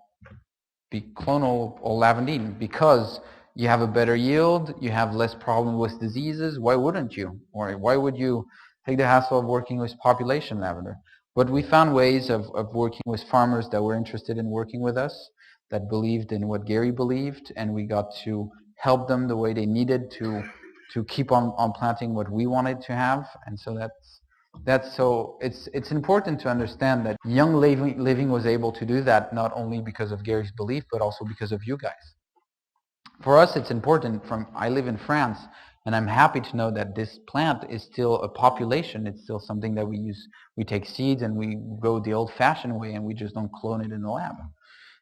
be clonal or lavandine, because you have a better yield, you have less problem with diseases. Why wouldn't you? Or why would you take the hassle of working with population lavender? But we found ways of working with farmers that were interested in working with us, that believed in what Gary believed, and we got to help them the way they needed to keep on planting what we wanted to have. And so it's important to understand that Young Living was able to do that not only because of Gary's belief, but also because of you guys. For us, it's important. I live in France, and I'm happy to know that this plant is still a population. It's still something that we use. We take seeds and we grow the old-fashioned way, and we just don't clone it in the lab.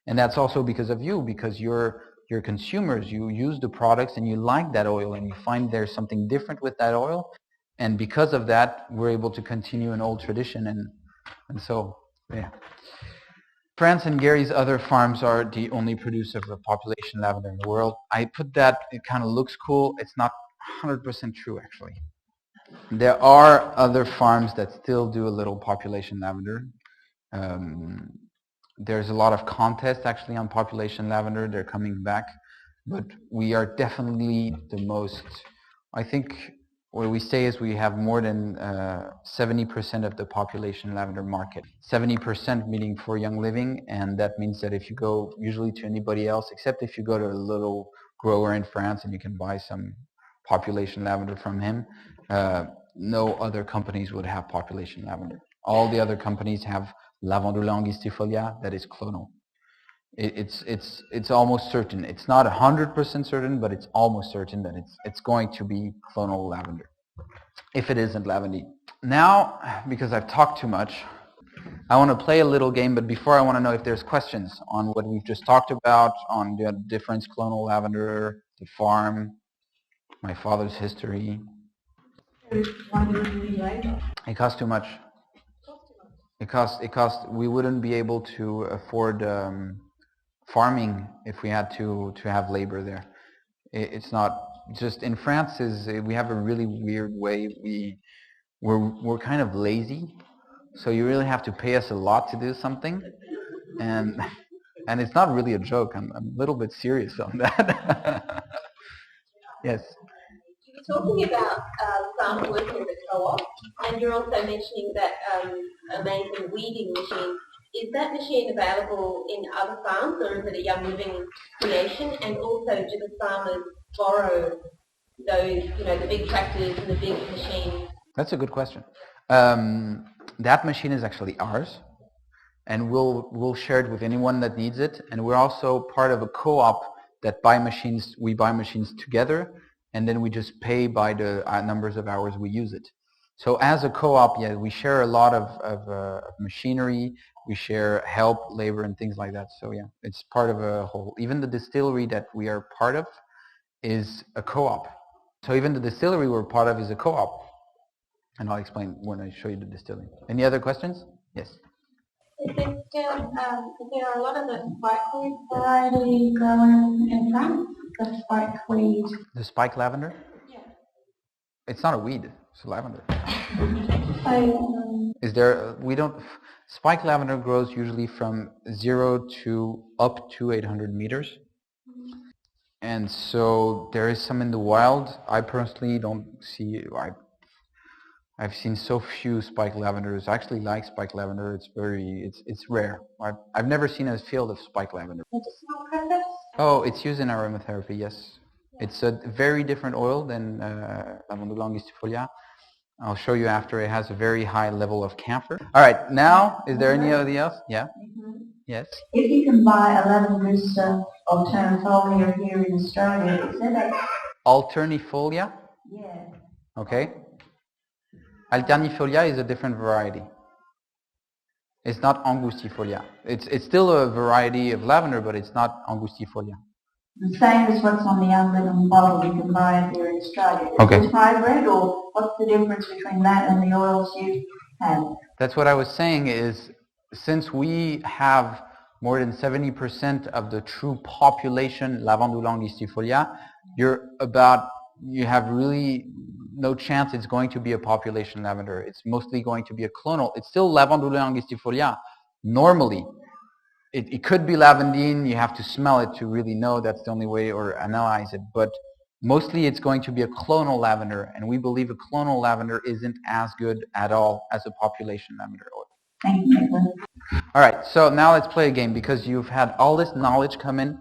And that's also because of you, because you're consumers. You use the products and you like that oil, and you find there's something different with that oil. And because of that, we're able to continue an old tradition. And so, yeah. France and Gary's other farms are the only producer of the population lavender in the world. I put that, it kind of looks cool. It's not 100% true, actually. There are other farms that still do a little population lavender. There's a lot of contests actually on population lavender. They're coming back, but we are definitely the most, I think what we say is we have more than 70% of the population lavender market. 70% meaning for Young Living, and that means that if you go usually to anybody else, except if you go to a little grower in France and you can buy some population lavender from him, no other companies would have population lavender. All the other companies have Lavandula angustifolia that is clonal. It's almost certain. It's not 100% certain, but it's almost certain that it's going to be clonal lavender, if it isn't lavender. Now, because I've talked too much, I want to play a little game, but before I want to know if there's questions on what we've just talked about, on the difference clonal lavender, the farm, my father's history. It costs too much. It costs, we wouldn't be able to afford farming if we had to have labor there. It's not just in France. We have a really weird way. We're kind of lazy, so you really have to pay us a lot to do something, and it's not really a joke. I'm a little bit serious on that. Yes. You're talking about farm working in the co-op, and you're also mentioning that amazing weeding machine. Is that machine available in other farms, or is it a Young Living creation? And also, do the farmers borrow those, the big tractors and the big machines? That's a good question. That machine is actually ours, and we'll share it with anyone that needs it. And we're also part of a co-op that we buy machines together, and then we just pay by the numbers of hours we use it. So as a co-op, yeah, we share a lot of machinery, we share help, labor, and things like that. So yeah, it's part of a whole. Even the distillery that we are part of is a co-op. So even the distillery we're part of is a co-op. And I'll explain when I show you the distillery. Any other questions? Yes. Is there a lot of the spikeweed variety grown in France? The spikeweed. The spike lavender? Yeah. It's not a weed, it's a lavender. Is there, spike lavender grows usually from 0 to up to 800 meters. And so there is some in the wild. I personally don't see, I've seen so few spike lavenders. I actually like spike lavender. It's rare. I've never seen a field of spike lavender. medicinal purpose? Oh, it's used in aromatherapy, yes. Yeah. It's a very different oil than Lavandula angustifolia. I'll show you after. It has a very high level of camphor. All right, now, is there anything else? Yeah? Mm-hmm. Yes? If you can buy a Lavender alternifolia here in Australia, is it Alternifolia? Yeah. Okay. Alternifolia is a different variety. It's not angustifolia. It's still a variety of lavender, but it's not angustifolia. The same as what's on the Young Living bottle you can buy it here in Australia. Okay. Is it hybrid, or what's the difference between that and the oils you have? That's what I was saying is, since we have more than 70% of the true population Lavandula angustifolia, you have really no chance it's going to be a population lavender. It's mostly going to be a clonal. It's still Lavandula angustifolia. Normally, it could be lavandine. You have to smell it to really know. That's the only way, or analyze it. But mostly it's going to be a clonal lavender, and we believe a clonal lavender isn't as good at all as a population lavender oil. Thank you, Nicolas. All right, so now let's play a game, because you've had all this knowledge come in.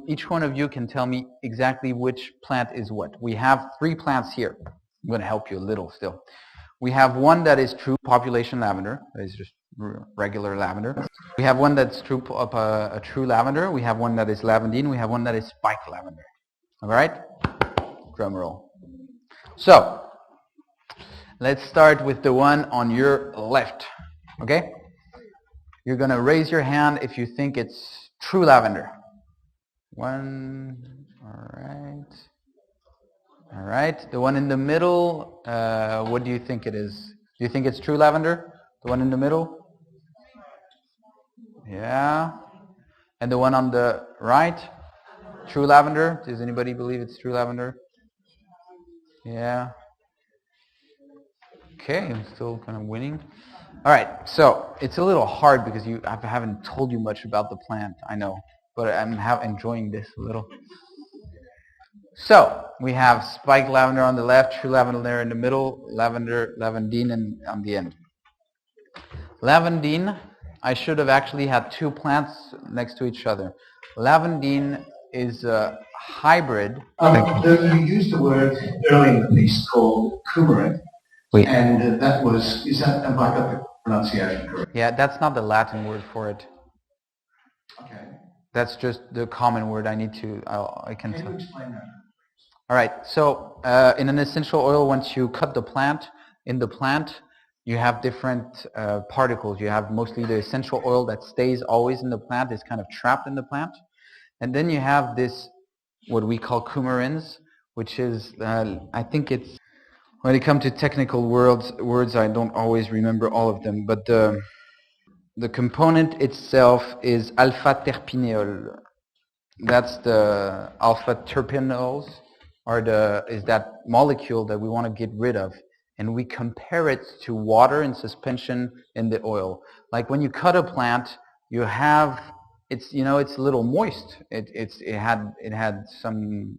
Each one of you can tell me exactly which plant is what. We have 3 plants here. I'm going to help you a little still. We have one that is true population lavender. That is just regular lavender. We have one that's a true lavender. We have one that is lavandine. We have one that is spike lavender. All right? Drum roll. So, let's start with the one on your left. Okay? You're going to raise your hand if you think it's true lavender. 1, all right. All right, the one in the middle, what do you think it is? Do you think it's true lavender? The one in the middle? Yeah. And the one on the right, true lavender. Does anybody believe it's true lavender? Yeah. Okay, I'm still kind of winning. All right, so it's a little hard because I haven't told you much about the plant, I know, but I'm enjoying this a little. So we have spiked lavender on the left, true lavender in the middle, lavandine on the end. Lavandine, I should have actually had two plants next to each other. Lavandine is a hybrid. You used the word early in the piece called coumarin, Wait. and have I got the pronunciation correct? Yeah, that's not the Latin word for it. Okay. That's just the common word I need to, I can Can tell. you explain that? All right, so in an essential oil, once you cut the plant, in the plant, you have different particles. You have mostly the essential oil that stays always in the plant, is kind of trapped in the plant. And then you have this, what we call coumarins, which is, I think it's, when it comes to technical words, I don't always remember all of them, but the component itself is alpha-terpineol. That's the alpha terpenols, is that molecule that we want to get rid of, and we compare it to water in suspension in the oil. Like when you cut a plant, you have it's a little moist. It had some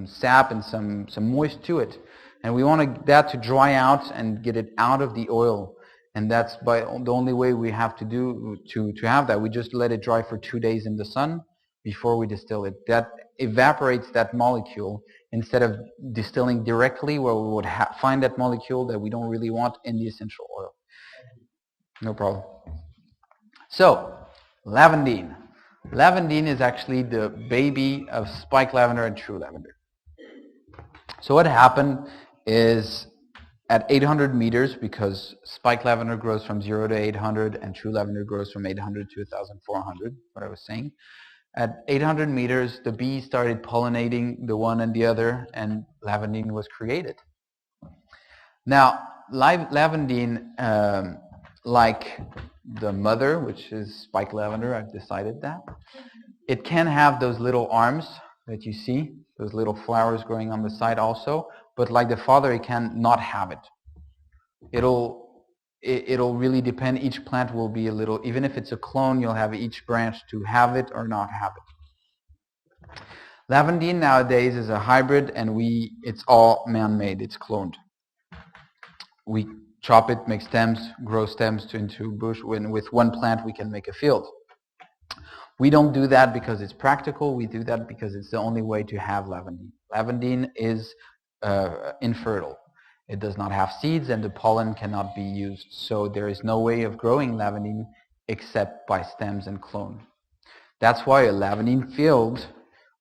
sap and some moist to it, and we want that to dry out and get it out of the oil. And that's by the only way we have to do to have that. We just let it dry for 2 days in the sun before we distill it. That evaporates that molecule instead of distilling directly where we would find that molecule that we don't really want in the essential oil. No problem. So, lavandine. Lavandine is actually the baby of spike lavender and true lavender. So what happened is at 800 meters, because spike lavender grows from 0 to 800 and true lavender grows from 800 to 1400, what I was saying. At 800 meters, the bees started pollinating the one and the other, and lavandine was created. Now, lavandine, like the mother, which is spike lavender, I've decided that, it can have those little arms that you see, those little flowers growing on the side also, but like the father, it can not have it. It'll really depend. Each plant will be a little, even if it's a clone, you'll have each branch to have it or not have it. Lavandine nowadays is a hybrid, and it's all man-made. It's cloned. We chop it, make stems, grow stems into bush. With one plant, we can make a field. We don't do that because it's practical. We do that because it's the only way to have lavandine. Lavandine is infertile. It does not have seeds, and the pollen cannot be used. So there is no way of growing lavandine except by stems and clone. That's why a lavandine field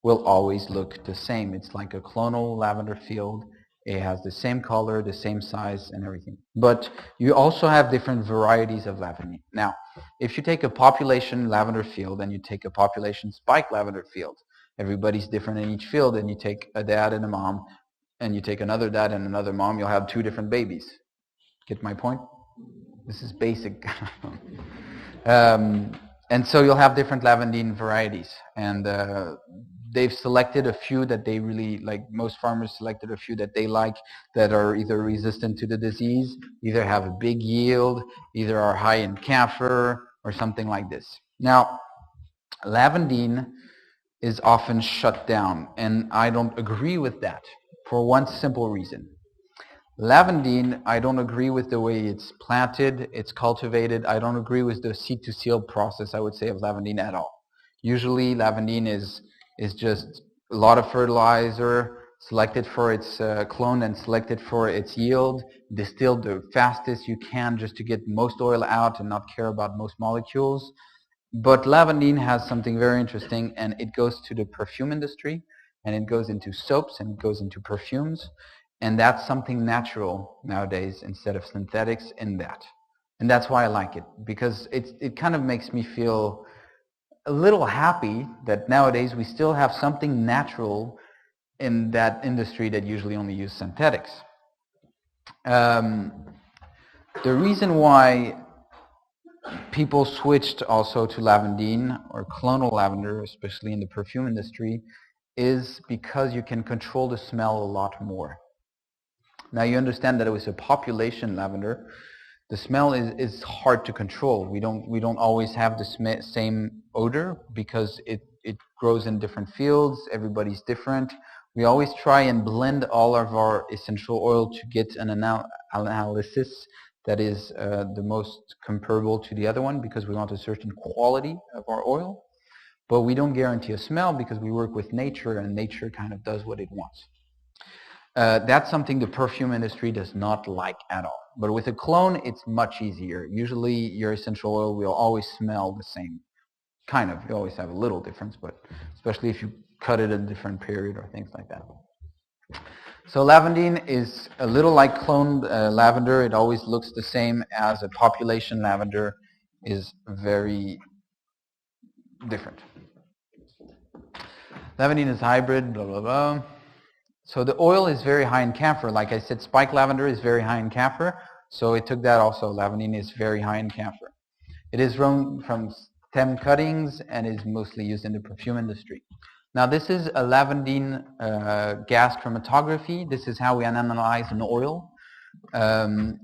will always look the same. It's like a clonal lavender field. It has the same color, the same size, and everything. But you also have different varieties of lavandine. Now, if you take a population lavender field and you take a population spike lavender field, everybody's different in each field, and you take a dad and a mom, and you take another dad and another mom, you'll have two different babies. Get my point? This is basic. And so you'll have different lavandine varieties. And they've selected a few that they really like. Most farmers selected a few that they like, that are either resistant to the disease, either have a big yield, either are high in camphor, or something like this. Now, lavandine is often shut down, and I don't agree with that for one simple reason. Lavandine, I don't agree with the way it's planted, it's cultivated. I don't agree with the seed to seal process, I would say, of lavandine at all. Usually lavandine is just a lot of fertilizer, selected for its clone and selected for its yield, distilled the fastest you can just to get most oil out and not care about most molecules. But lavandine has something very interesting, and it goes to the perfume industry, and it goes into soaps, and it goes into perfumes. And that's something natural nowadays instead of synthetics in that. And that's why I like it, because it kind of makes me feel a little happy that nowadays we still have something natural in that industry that usually only use synthetics. The reason why people switched also to lavandine or clonal lavender, especially in the perfume industry, is because you can control the smell a lot more. Now you understand that it was a population lavender. The smell is hard to control. We don't always have the same odor because it grows in different fields. Everybody's different. We always try and blend all of our essential oil to get an analysis that is the most comparable to the other one because we want a certain quality of our oil. But we don't guarantee a smell because we work with nature, and nature kind of does what it wants. That's something the perfume industry does not like at all. But with a clone, it's much easier. Usually your essential oil will always smell the same. Kind of. You always have a little difference, but especially if you cut it at a different period or things like that. So lavandine is a little like cloned lavender. It always looks the same as a population lavender is very different. Lavandine is hybrid, blah, blah, blah. So the oil is very high in camphor. Like I said, spike lavender is very high in camphor. So it took that also. Lavandine is very high in camphor. It is grown from stem cuttings and is mostly used in the perfume industry. Now this is a lavandine gas chromatography. This is how we analyze an oil.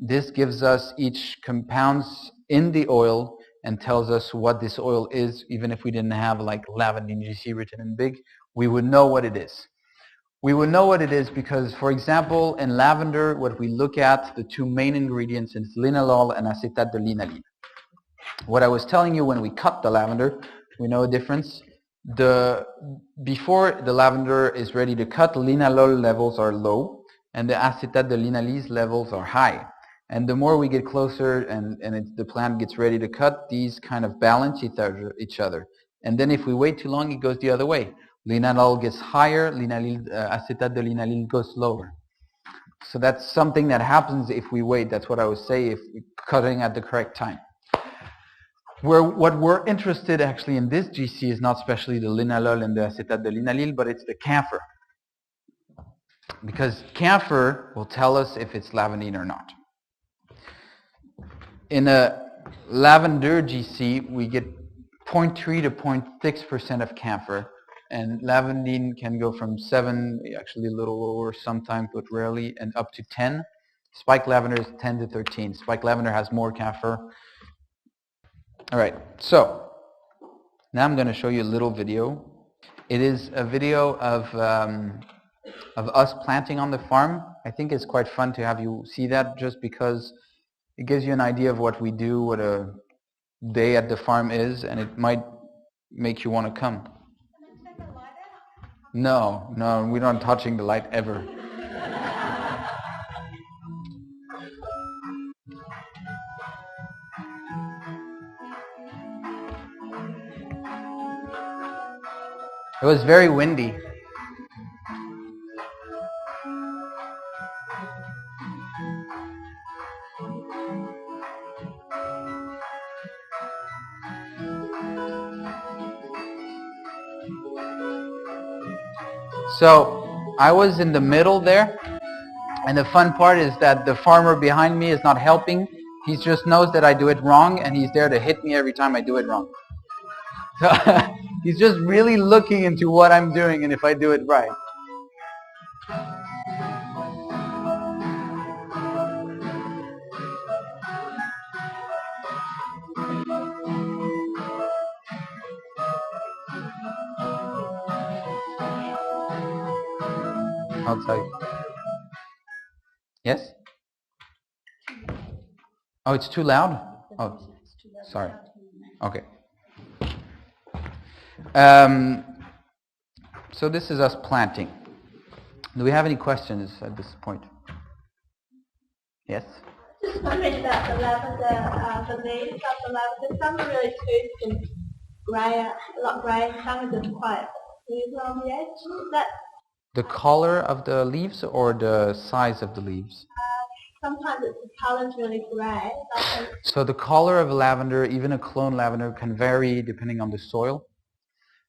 This gives us each compounds in the oil and tells us what this oil is. Even if we didn't have like lavandine GC written in big, we would know what it is. We would know what it is because, for example, in lavender, what we look at, the two main ingredients is linalool and acetate de linalyle. What I was telling you when we cut the lavender, we know a difference. Before the lavender is ready to cut, linalool levels are low and the acetate de linalyle levels are high. And the more we get closer and the plant gets ready to cut, these kind of balance each other. And then if we wait too long, it goes the other way. Linalool gets higher, acetate de linalyle goes lower. So that's something that happens if we wait. That's what I would say, if we're cutting at the correct time. What we're interested actually in this GC is not especially the linalool and the acetate de linalyle, but it's the camphor. Because camphor will tell us if it's lavandine or not. In a lavender GC, we get 0.3 to 0.6% of camphor. And lavandine can go from 7, actually a little lower sometimes, but rarely, and up to 10. Spike lavender is 10 to 13. Spike lavender has more camphor. All right, so now I'm going to show you a little video. It is a video of us planting on the farm. I think it's quite fun to have you see that just because it gives you an idea of what we do, what a day at the farm is, and it might make you want to come. No, we're not touching the light ever. It was very windy. So I was in the middle there, and the fun part is that the farmer behind me is not helping. He just knows that I do it wrong, and he's there to hit me every time I do it wrong. So he's just really looking into what I'm doing and if I do it right. I'll tell you. Yes? Oh, it's too loud? Oh, sorry. Okay. So this is us planting. Do we have any questions at this point? Yes? Just wondering about the lavender, the leaves of the lavender. Some are really toothed and grey, a lot grey, and some are just quite smooth on the edge. Is that The color of the leaves or the size of the leaves? sometimes the colour's really grey. So the color of lavender, even a clone lavender, can vary depending on the soil,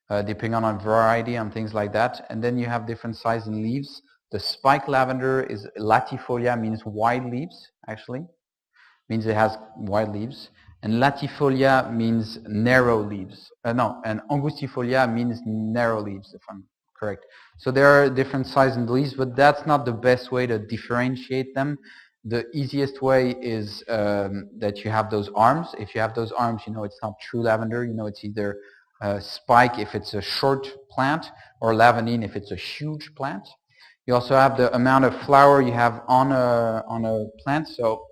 depending on a variety and things like that. And then you have different size in leaves. The spike lavender is latifolia, means wide leaves, actually. Means it has wide leaves. and latifolia means narrow leaves. No, and angustifolia means narrow leaves, if I'm correct. So there are different sizes in the leaves, but that's not the best way to differentiate them. The easiest way is that you have those arms. If you have those arms, you know it's not true lavender. You know it's either spike if it's a short plant, or lavandine if it's a huge plant. You also have the amount of flower you have on a plant. So,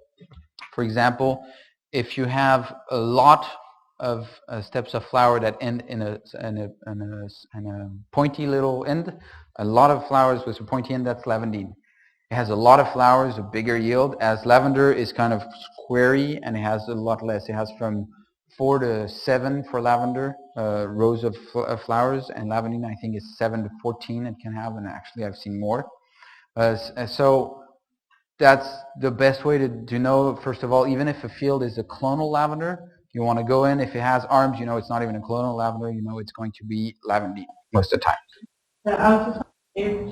for example, if you have a lot of steps of flower that end in a pointy little end, a lot of flowers with a pointy end, that's lavandine. It has a lot of flowers, a bigger yield, as lavender is kind of squarey and it has a lot less. It has from 4 to 7 for lavender rows of flowers, and lavandine I think is 7 to 14 it can have, and actually I've seen more. So that's the best way to know. First of all, even if a field is a clonal lavender, you want to go in. If it has arms, you know it's not even a clonal lavender. You know it's going to be lavandine most of the time. So I was just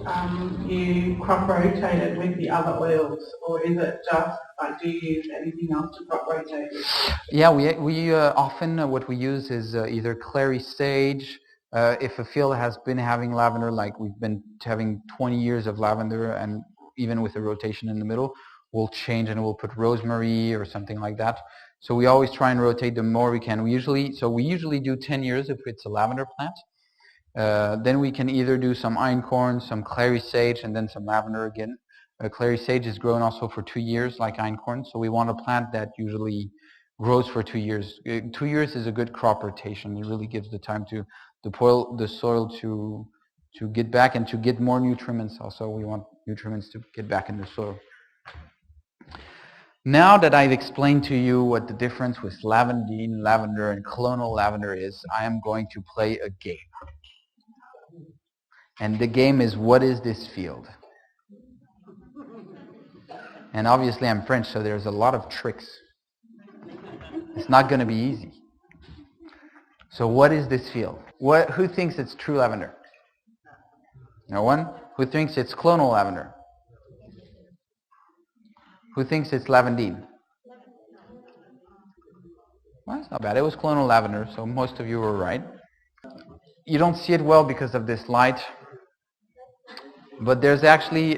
wondering if you crop rotate it with the other oils, or is it just like, do you use anything else to crop rotate with? Yeah, we often what we use is either clary sage. If a field has been having lavender, like we've been having 20 years of lavender, and even with a rotation in the middle, we'll change and we'll put rosemary or something like that. So we always try and rotate the more we can. We usually do 10 years if it's a lavender plant. Then we can either do some einkorn, some clary sage, and then some lavender again. Clary sage is grown also for 2 years like einkorn, so we want a plant that usually grows for 2 years. 2 years is a good crop rotation. It really gives the time to the soil to get back and to get more nutriments. Also, we want nutriments to get back in the soil. Now that I've explained to you what the difference with lavandine, lavender, and clonal lavender is, I am going to play a game. And the game is, what is this field? And obviously I'm French, so there's a lot of tricks. It's not going to be easy. So what is this field? Who thinks it's true lavender? No one? Who thinks it's clonal lavender? Who thinks it's lavandine? Well, it's not bad. It was clonal lavender, so most of you were right. You don't see it well because of this light, but there's actually,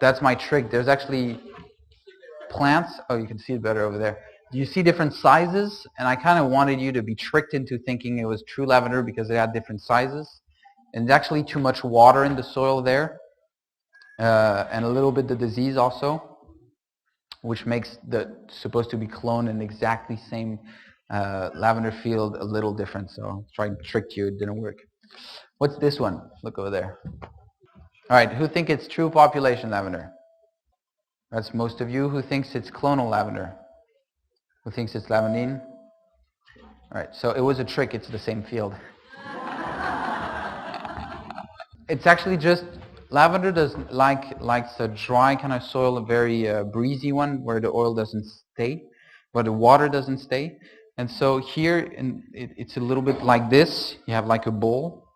that's my trick, there's actually plants, oh you can see it better over there. You see different sizes, and I kind of wanted you to be tricked into thinking it was true lavender because it had different sizes. And there's actually too much water in the soil there, and a little bit the disease also, which makes the supposed to be cloned in exactly same lavender field a little different. So I tried to trick you, it didn't work. What's this one? Look over there. All right, who think it's true population lavender? That's most of you. Who thinks it's clonal lavender? Who thinks it's lavandine? All right, so it was a trick. It's the same field. It's actually just, lavender doesn't likes a dry kind of soil, a very breezy one where the oil doesn't stay, but the water doesn't stay. And so here, it's a little bit like this. You have like a bowl,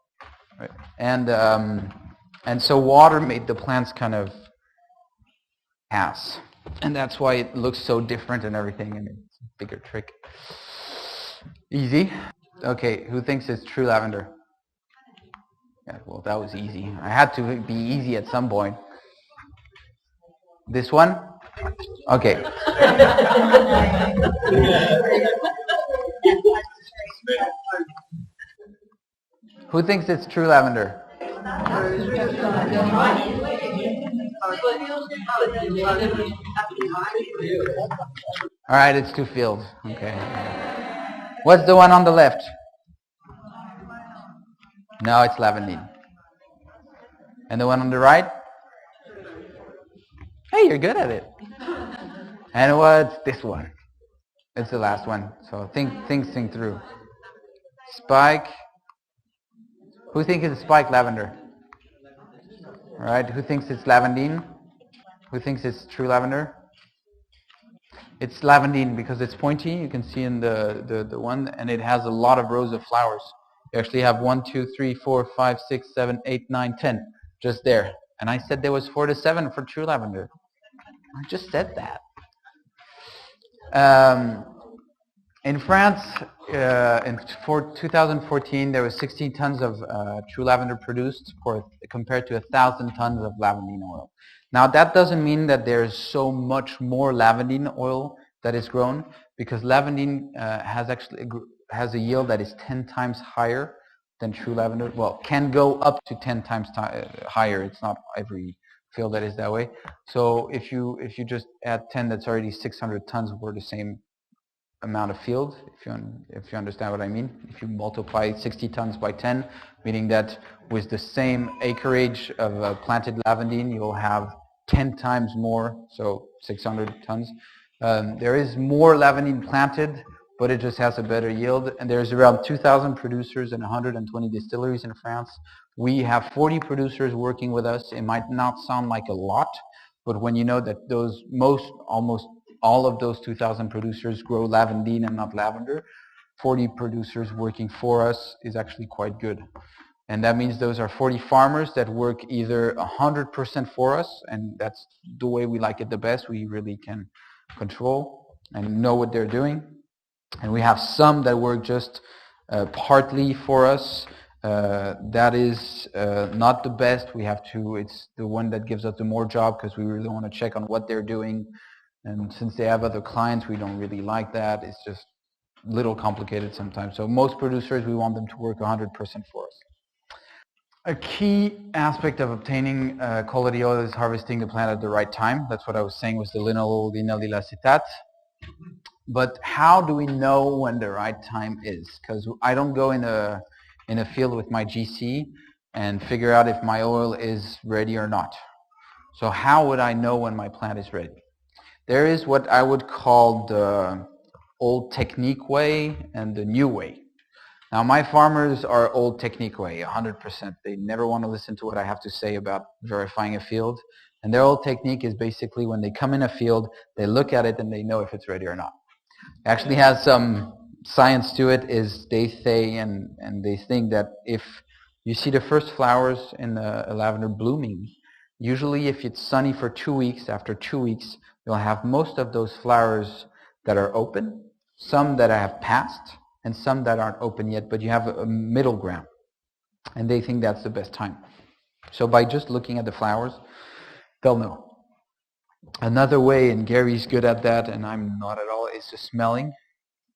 right? And so water made the plants kind of ass. And that's why it looks so different and everything, and it's a bigger trick. Easy? Okay, who thinks it's true lavender? Yeah, well, that was easy. I had to be easy at some point. This one? Okay. Who thinks it's true lavender? All right, it's two fields. Okay. What's the one on the left? No, it's lavandine. And the one on the right? Hey, you're good at it. And what's this one? It's the last one. So think through. Spike. Who thinks it's spike lavender? All right. Who thinks it's lavandine? Who thinks it's true lavender? It's lavandine because it's pointy. You can see in the one, and it has a lot of rows of flowers. You actually have 1, 2, 3, 4, 5, 6, 7, 8, 9, 10 just there. And I said there was 4 to 7 for true lavender. I just said that. In France, for 2014, there was 16 tons of true lavender produced compared to 1,000 tons of lavandin oil. Now that doesn't mean that there's so much more lavandin oil that is grown, because lavandin has a yield that is 10 times higher than true lavender. Well, can go up to 10 times higher. It's not every field that is that way. So if you just add 10, that's already 600 tons for the same amount of field, if you understand what I mean. If you multiply 60 tons by 10, meaning that with the same acreage of planted lavandin, you'll have 10 times more, so 600 tons. There is more lavandin planted, but it just has a better yield, and there's around 2,000 producers and 120 distilleries in France. We have 40 producers working with us. It might not sound like a lot, but when you know that almost all of those 2,000 producers grow lavandin and not lavender, 40 producers working for us is actually quite good. And that means those are 40 farmers that work either 100% for us, and that's the way we like it the best. We really can control and know what they're doing. And we have some that work just partly for us. That is not the best. It's the one that gives us the more job, because we really want to check on what they're doing. And since they have other clients, we don't really like that. It's just a little complicated sometimes. So most producers, we want them to work 100% for us. A key aspect of obtaining quality oil is harvesting the plant at the right time. That's what I was saying with the linalool linyl acetate. But how do we know when the right time is? Because I don't go in a field with my GC and figure out if my oil is ready or not. So how would I know when my plant is ready? There is what I would call the old technique way and the new way. Now my farmers are old technique way, 100%. They never want to listen to what I have to say about verifying a field. And their old technique is basically when they come in a field, they look at it and they know if it's ready or not. It actually has some science to it. Is they say and they think that if you see the first flowers in a lavender blooming, usually if it's sunny for 2 weeks, after 2 weeks, you'll have most of those flowers that are open, some that have passed, and some that aren't open yet, but you have a middle ground. And they think that's the best time. So by just looking at the flowers, they'll know. Another way, and Gary's good at that, and I'm not at all, is the smelling.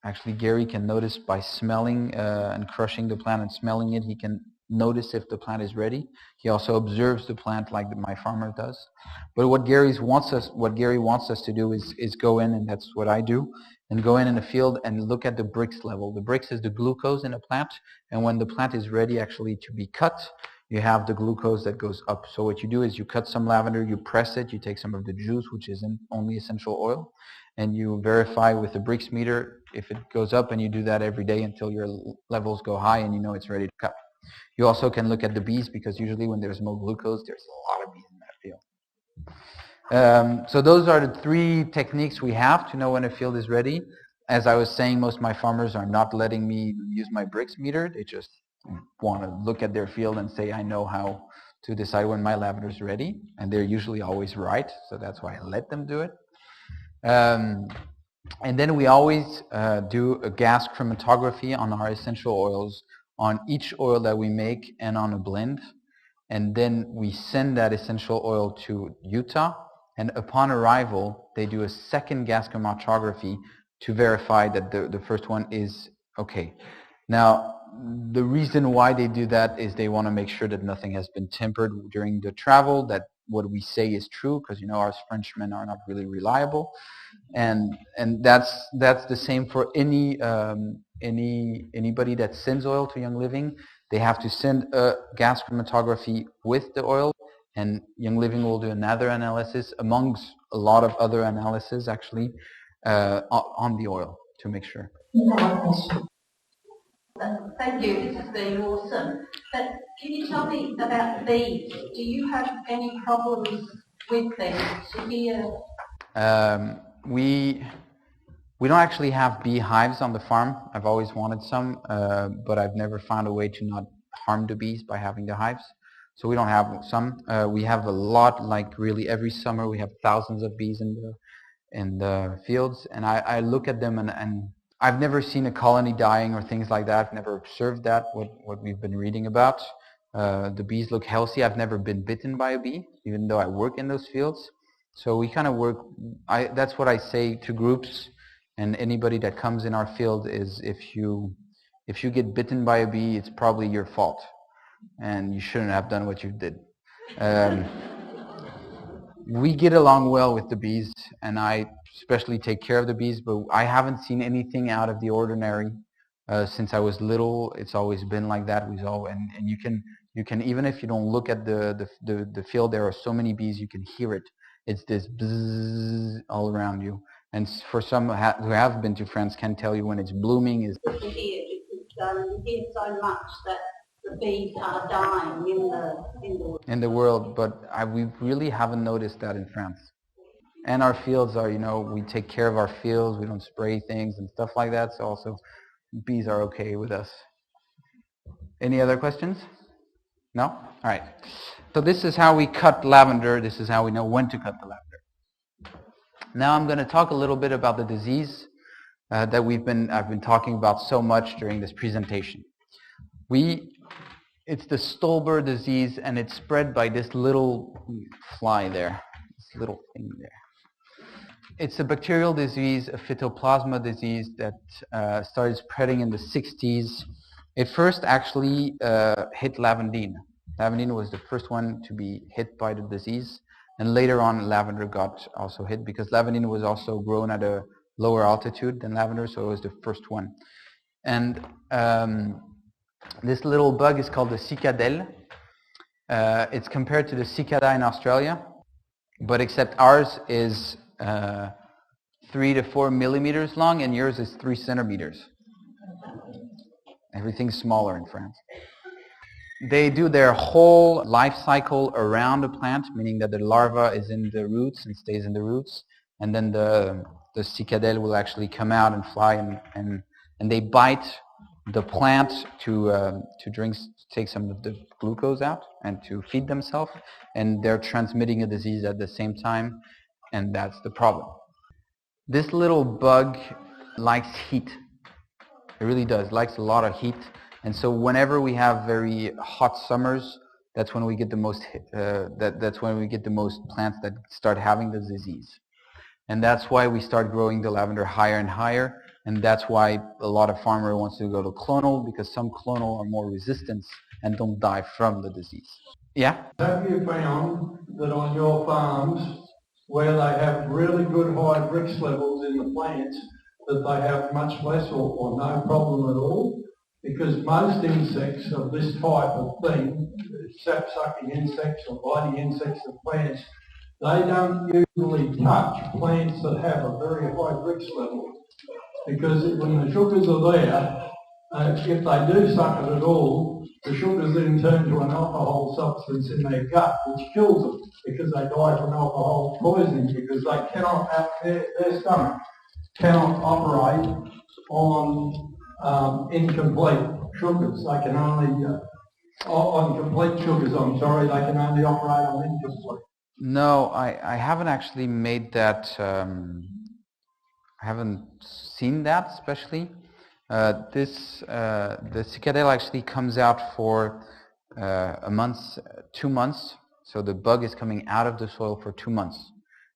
Actually, Gary can notice by smelling and crushing the plant and smelling it, he can notice if the plant is ready. He also observes the plant like my farmer does. But what Gary wants us to do is go in, and that's what I do, and go in a field and look at the Brix level. The Brix is the glucose in a plant, and when the plant is ready actually to be cut, you have the glucose that goes up. So what you do is you cut some lavender, you press it, you take some of the juice, which isn't only essential oil, and you verify with the Brix meter if it goes up, and you do that every day until your levels go high and you know it's ready to cut. You also can look at the bees, because usually when there's more glucose, there's a lot of bees in that field. So those are the 3 techniques we have to know when a field is ready. As I was saying, most of my farmers are not letting me use my Brix meter. They just want to look at their field and say, I know how to decide when my lavender is ready. And they're usually always right, so that's why I let them do it. And then we always do a gas chromatography on our essential oils, on each oil that we make and on a blend. And then we send that essential oil to Utah, and upon arrival they do a second gas chromatography to verify that the first one is okay. Now the reason why they do that is they want to make sure that nothing has been tempered during the travel, that what we say is true, because us Frenchmen are not really reliable, and that's the same for anybody that sends oil to Young Living. They have to send a gas chromatography with the oil, and Young Living will do another analysis amongst a lot of other analyses actually on the oil to make sure. Thank you, this has been awesome. But can you tell me about the bees? Do you have any problems with them to hear? We don't actually have beehives on the farm. I've always wanted some, but I've never found a way to not harm the bees by having the hives. So we don't have some. We have a lot, like really every summer we have thousands of bees in the fields, and I look at them and I've never seen a colony dying or things like that. I've never observed that, what we've been reading about. The bees look healthy. I've never been bitten by a bee, even though I work in those fields. So we kind of work, that's what I say to groups and anybody that comes in our field is if you get bitten by a bee, it's probably your fault. And you shouldn't have done what you did. We get along well with the bees, and I especially take care of the bees, but I haven't seen anything out of the ordinary since I was little. It's always been like that. And you can even if you don't look at the field, there are so many bees, you can hear it. It's this bzzz all around you. And for some who have been to France can tell you when it's blooming is To hear, because you hear so much that the bees are dying in the world, but we really haven't noticed that in France. And our fields are, we take care of our fields, we don't spray things and stuff like that, so also bees are okay with us. Any other questions? No? All right. So this is how we cut lavender. This is how we know when to cut the lavender. Now I'm going to talk a little bit about the disease that I've been talking about so much during this presentation. It's the Stolber disease, and it's spread by this little fly there, this little thing there. It's a bacterial disease, a phytoplasma disease that started spreading in the 60s. It first actually hit lavandine. Lavandine was the first one to be hit by the disease, and later on lavender got also hit because lavandine was also grown at a lower altitude than lavender, so it was the first one. And this little bug is called the cicadelle. It's compared to the cicada in Australia, but except ours is 3 to 4 millimeters long and yours is 3 centimeters. Everything's smaller in France. They do their whole life cycle around the plant, meaning that the larva is in the roots and stays in the roots, and then the cicadelle will actually come out and fly and they bite the plant to take some of the glucose out and to feed themselves, and they're transmitting a disease at the same time, and that's the problem. This little bug likes heat. It really does, likes a lot of heat, and so whenever we have very hot summers, that's when we get the most that's when we get the most plants that start having the disease. And that's why we start growing the lavender higher and higher, and that's why a lot of farmer wants to go to clonal, because some clonal are more resistant and don't die from the disease. Yeah? Have you found that on your farms, where they have really good high Brix levels in the plants, that they have much less or no problem at all? Because most insects of this type of thing, sap-sucking insects or biting insects of plants, they don't usually touch plants that have a very high Brix level. Because when the sugars are there, if they do suck it at all, the sugars then turn to an alcohol substance in their gut, which kills them because they die from alcohol poisoning, because they cannot have, their stomach cannot operate on incomplete sugars. They can only, on complete sugars, they can only operate on incomplete. No, I haven't actually made that, I haven't seen that especially. The cicadelle actually comes out for a month, 2 months. So the bug is coming out of the soil for 2 months.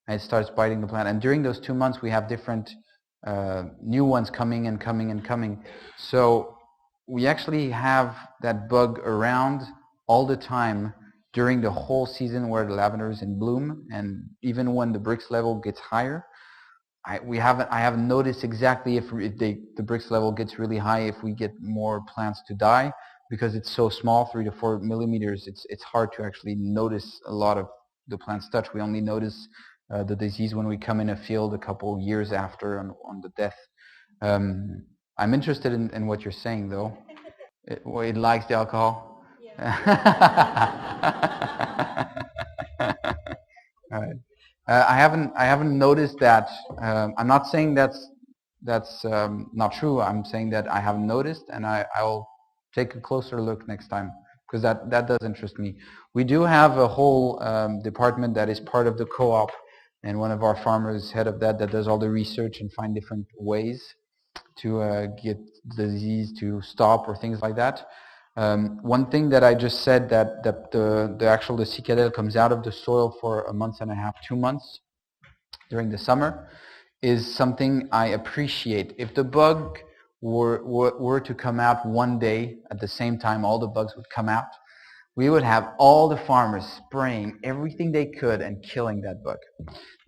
And it starts biting the plant. And during those 2 months we have different new ones coming and coming and coming. So we actually have that bug around all the time during the whole season where the lavender is in bloom, and even when the Brix level gets higher. I haven't noticed exactly if the Brix level gets really high, if we get more plants to die, because it's so small, 3 to 4 millimeters. It's hard to actually notice a lot of the plants touch. We only notice the disease when we come in a field a couple years after on the death. I'm interested in what you're saying, though. It likes the alcohol. All right. I haven't noticed that. I'm not saying that's not true. I'm saying that I haven't noticed, and I'll take a closer look next time, because that does interest me. We do have a whole department that is part of the co-op, and one of our farmers, head of that does all the research and find different ways. get the disease to stop or things like that. One thing that I just said, that the cicadelle comes out of the soil for a month and a half, 2 months during the summer, is something I appreciate. If the bug were to come out one day at the same time, all the bugs would come out, we would have all the farmers spraying everything they could and killing that bug.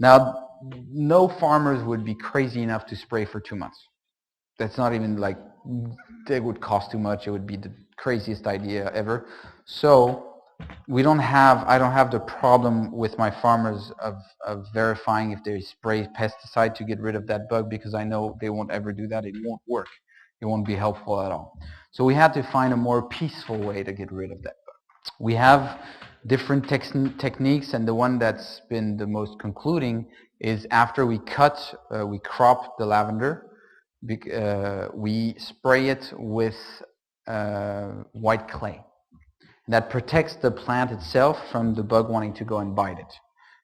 Now, no farmers would be crazy enough to spray for 2 months. That's not even like, it would cost too much. It would be the craziest idea ever. So I don't have the problem with my farmers of verifying if they spray pesticide to get rid of that bug, because I know they won't ever do that. It won't work. It won't be helpful at all. So we had to find a more peaceful way to get rid of that bug. We have different techniques, and the one that's been the most concluding is after we crop the lavender, we spray it with white clay. That protects the plant itself from the bug wanting to go and bite it.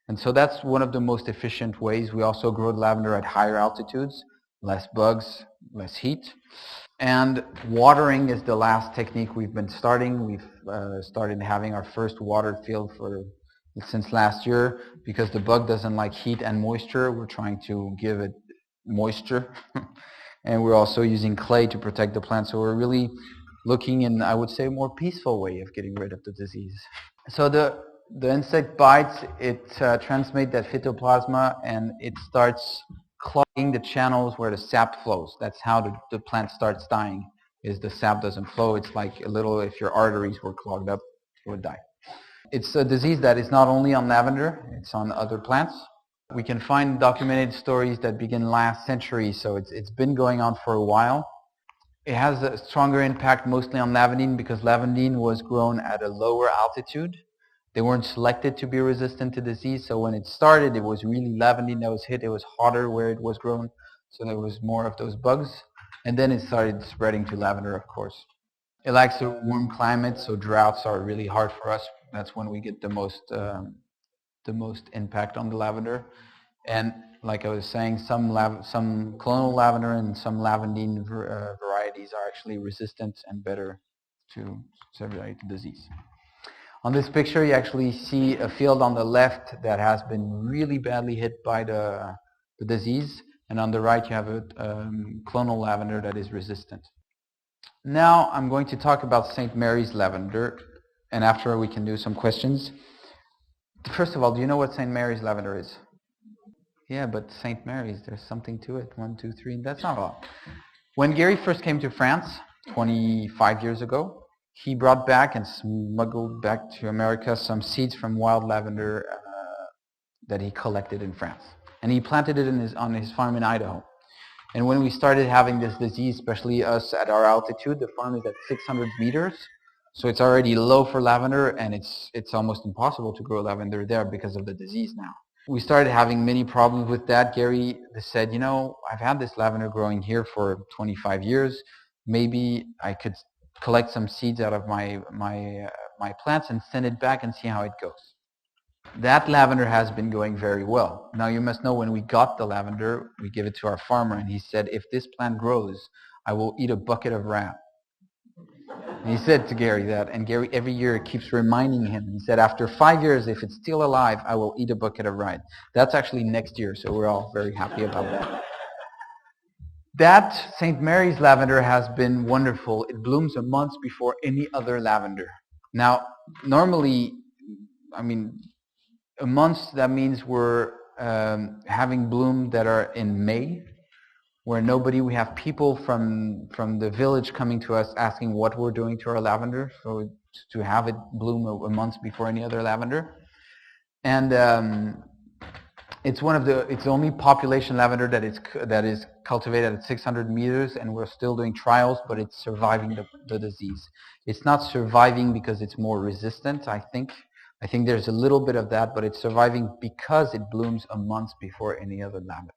And so that's one of the most efficient ways. We also grow the lavender at higher altitudes, less bugs, less heat. And watering is the last technique we've been starting. We've started having our first watered field since last year. Because the bug doesn't like heat and moisture, we're trying to give it moisture. And we're also using clay to protect the plant. So we're really looking in, I would say, a more peaceful way of getting rid of the disease. So the insect bites, it transmits that phytoplasma, and it starts clogging the channels where the sap flows. That's how the plant starts dying, is the sap doesn't flow. It's like a little, if your arteries were clogged up, it would die. It's a disease that is not only on lavender, it's on other plants. We can find documented stories that begin last century, so it's been going on for a while. It has a stronger impact mostly on lavandine, because lavandine was grown at a lower altitude. They weren't selected to be resistant to disease, so when it started, it was really lavandine that was hit. It was hotter where it was grown, so there was more of those bugs. And then it started spreading to lavender, of course. It likes a warm climate, so droughts are really hard for us. That's when we get the most impact on the lavender. And like I was saying, some clonal lavender and some lavandine varieties are actually resistant and better to survive the disease. On this picture, you actually see a field on the left that has been really badly hit by the disease, and on the right you have a clonal lavender that is resistant. Now I'm going to talk about St. Mary's lavender, and after we can do some questions. First of all, do you know what St. Mary's lavender is? Yeah, but St. Mary's, there's something to it. 1, 2, 3, that's not a lot. When Gary first came to France 25 years ago, he brought back and smuggled back to America some seeds from wild lavender that he collected in France. And he planted it on his farm in Idaho. And when we started having this disease, especially us at our altitude, the farm is at 600 meters. So it's already low for lavender, and it's almost impossible to grow lavender there because of the disease now. We started having many problems with that. Gary said, I've had this lavender growing here for 25 years. Maybe I could collect some seeds out of my plants and send it back and see how it goes. That lavender has been going very well. Now you must know, when we got the lavender, we gave it to our farmer, and he said, if this plant grows, I will eat a bucket of rat. And he said to Gary that, and Gary every year keeps reminding him. He said, after 5 years, if it's still alive, I will eat a bucket of rat. That's actually next year, so we're all very happy about that. That St. Mary's lavender has been wonderful. It blooms a month before any other lavender. Now, normally, a month, that means we're having bloom that are in May, where we have people from the village coming to us asking what we're doing to our lavender, so to have it bloom a month before any other lavender. And it's the only population lavender that is cultivated at 600 meters, and we're still doing trials, but it's surviving the disease. It's not surviving because it's more resistant, I think. I think there's a little bit of that, but it's surviving because it blooms a month before any other lavender.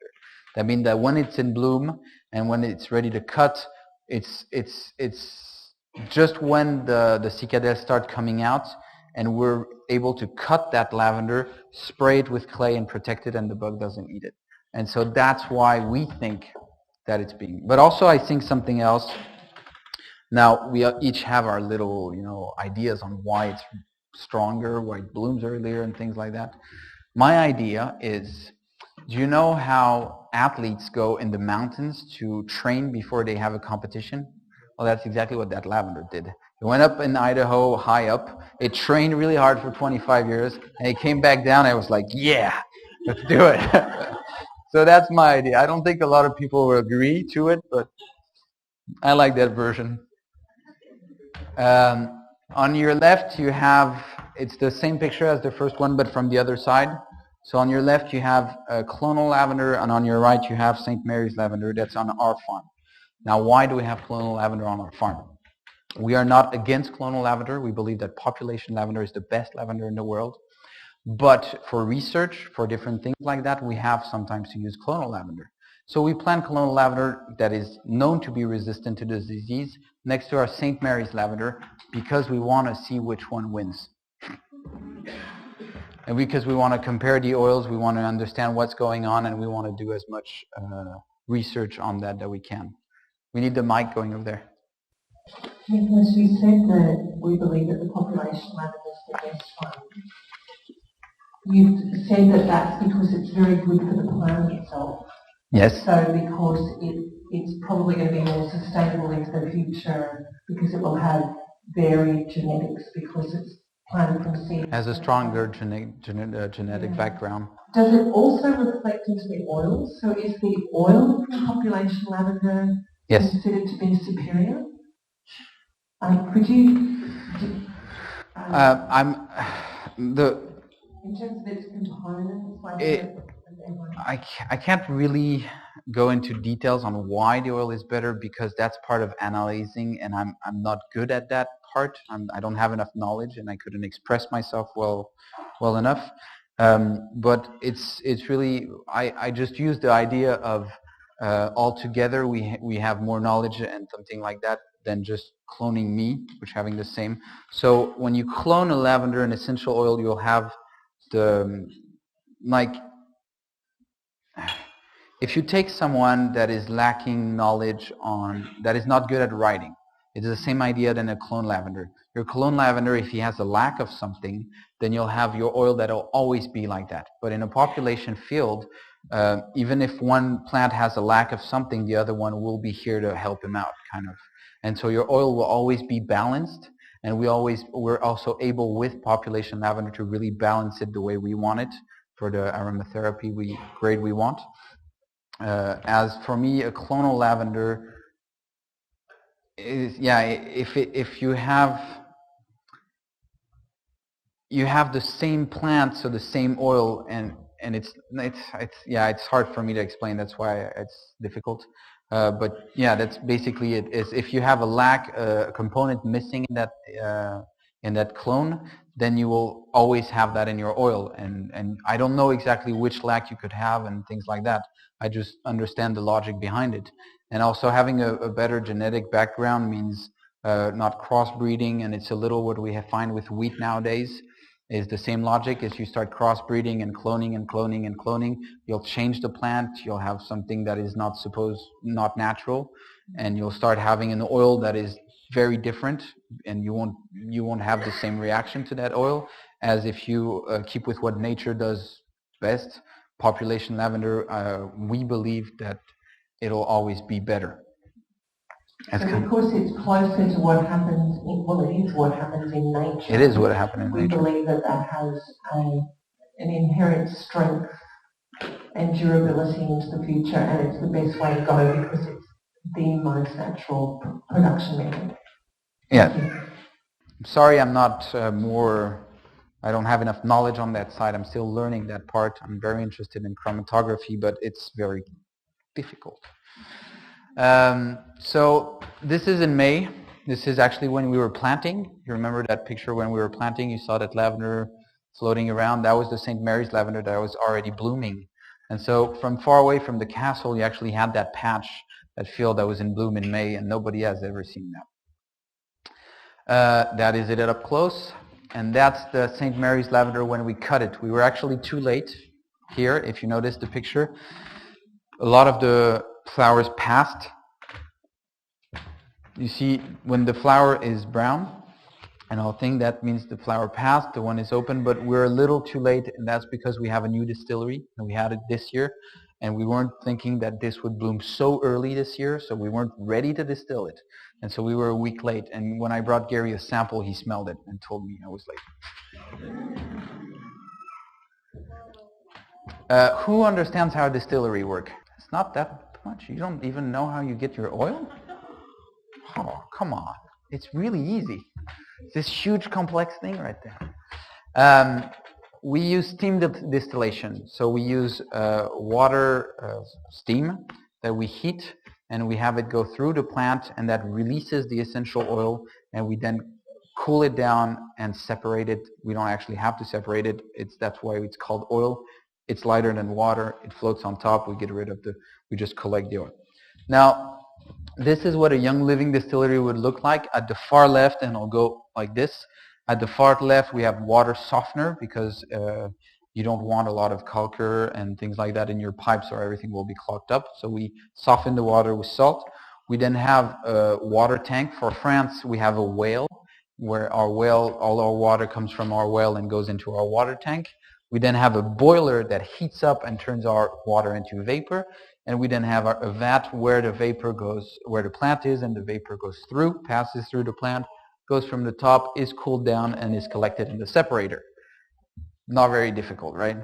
That means that when it's in bloom and when it's ready to cut, it's just when the cicadelles start coming out, and we're able to cut that lavender, spray it with clay and protect it, and the bug doesn't eat it. And so that's why we think that it's being. But also I think something else. Now we each have our little, ideas on why it's stronger, why it blooms earlier, and things like that. My idea is, do you know how athletes go in the mountains to train before they have a competition? Well, that's exactly what that lavender did. It went up in Idaho, high up. It trained really hard for 25 years, and it came back down. And I was like, yeah, let's do it. So that's my idea. I don't think a lot of people will agree to it, but I like that version. On your left, you have, it's the same picture as the first one, but from the other side. So on your left, you have clonal lavender, and on your right, you have St. Mary's lavender. That's on our farm. Now, why do we have clonal lavender on our farm? We are not against clonal lavender. We believe that population lavender is the best lavender in the world. But for research, for different things like that, we have sometimes to use clonal lavender. So we plant clonal lavender that is known to be resistant to the disease next to our St. Mary's lavender because we want to see which one wins. And because we want to compare the oils, we want to understand what's going on, and we want to do as much research on that we can. We need the mic going over there. Nicolas, you said that we believe that the population lavender is the best one. You've said that that's because it's very good for the plant itself. Yes. So because it's probably going to be more sustainable into the future because it will have varied genetics because it's planted from seed. Has a stronger genetic background. Does it also reflect into the oils? So is the oil from population lavender considered to be superior? Could you? In terms of its components, I can't really go into details on why the oil is better because that's part of analyzing, and I'm not good at that part. I don't have enough knowledge, and I couldn't express myself well enough. But it's really I just use the idea of altogether we have more knowledge and something like that than just cloning me, which having the same. So when you clone a lavender and essential oil, you'll have the if you take someone that is lacking knowledge that is not good at writing, it's the same idea than a clone lavender. Your clone lavender, if he has a lack of something, then you'll have your oil that'll always be like that. But in a population field, even if one plant has a lack of something, the other one will be here to help him out, kind of. And so your oil will always be balanced, and we're also able with population lavender to really balance it the way we want it for the aromatherapy grade we want. As for me, a clonal lavender is, if you have the same plant, so the same oil, and it's hard for me to explain. That's why it's difficult. But yeah, that's basically it. Is if you have a component missing in that clone, then you will always have that in your oil. And I don't know exactly which lack you could have and things like that. I just understand the logic behind it. And also having a better genetic background means not crossbreeding, and it's a little what we find with wheat nowadays. Is the same logic. As you start crossbreeding and cloning and cloning and cloning, you'll change the plant, you'll have something that is not natural, and you'll start having an oil that is very different, and you won't have the same reaction to that oil as if you keep with what nature does best. Population lavender, we believe that it'll always be better. So because it's closer to what happens it is what happens in nature. It is what happens in we nature. We believe that has an inherent strength and durability into the future, and it's the best way to go because it's the most natural production method. Yeah. Sorry, I'm not I don't have enough knowledge on that side. I'm still learning that part. I'm very interested in chromatography, but it's very difficult. So this is in May. This is actually when we were planting. You remember that picture when we were planting? You saw that lavender floating around. That was the St. Mary's lavender that was already blooming. And so from far away from the castle, you actually had that patch, that field that was in bloom in May, and nobody has ever seen that. That is it up close. And that's the St. Mary's lavender when we cut it. We were actually too late here, if you notice the picture. A lot of the flower's passed. You see, when the flower is brown, and I think that means the flower passed, the one is open, but we're a little too late, and that's because we have a new distillery, and we had it this year, and we weren't thinking that this would bloom so early this year, so we weren't ready to distill it. And so we were a week late, and when I brought Gary a sample, he smelled it and told me I was late. Who understands how a distillery works? It's not that much. You don't even know how you get your oil? Oh, come on. It's really easy. This huge complex thing right there. We use steam distillation. So we use water steam that we heat, and we have it go through the plant, and that releases the essential oil, and we then cool it down and separate it. We don't actually have to separate it. That's why it's called oil. It's lighter than water. It floats on top. We get rid of we just collect the oil. Now, this is what a Young Living distillery would look like. At the far left, and I'll go like this. At the far left, we have water softener because you don't want a lot of calcar and things like that in your pipes, or everything will be clogged up. So we soften the water with salt. We then have a water tank. For France, we have a whale, where all our water comes from our well and goes into our water tank. We then have a boiler that heats up and turns our water into vapor. And we then have a vat where the vapor goes, where the plant is, and the vapor goes through, passes through the plant, goes from the top, is cooled down, and is collected in the separator. Not very difficult, right?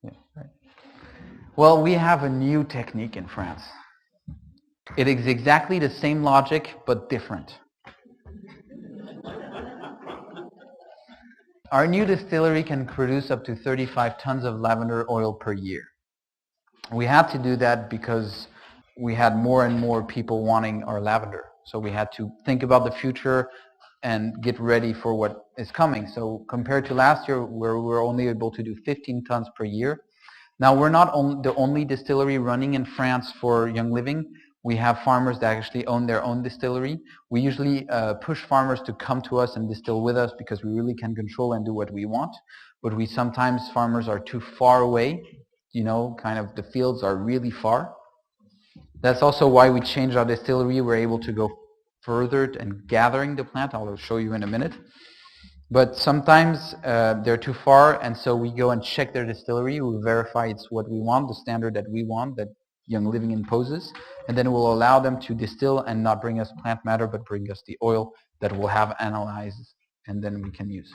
Yeah, right. Well, we have a new technique in France. It is exactly the same logic, but different. Our new distillery can produce up to 35 tons of lavender oil per year. We had to do that because we had more and more people wanting our lavender. So we had to think about the future and get ready for what is coming. So compared to last year, where we were only able to do 15 tons per year, now we're not the only distillery running in France for Young Living. We have farmers that actually own their own distillery. We usually push farmers to come to us and distill with us because we really can control and do what we want. But sometimes farmers are too far away. Kind of the fields are really far. That's also why we changed our distillery. We're able to go further and gathering the plant. I'll show you in a minute. But sometimes they're too far, and so we go and check their distillery. We verify it's what we want, the standard that we want, that Young Living imposes, and then we'll allow them to distill and not bring us plant matter, but bring us the oil that we'll have analyzed, and then we can use.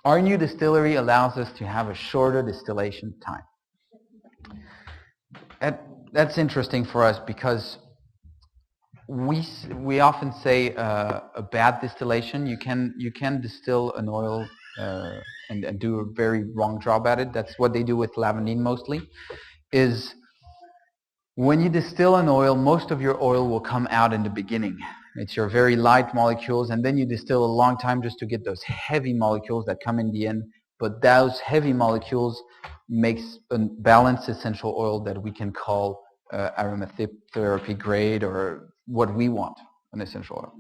Our new distillery allows us to have a shorter distillation time. That's interesting for us because we often say a bad distillation. You can distill an oil and do a very wrong job at it. That's what they do with lavandine mostly. Is when you distill an oil, most of your oil will come out in the beginning. It's your very light molecules, and then you distill a long time just to get those heavy molecules that come in the end. But those heavy molecules makes a balanced essential oil that we can call aromatherapy grade, or what we want, an essential oil.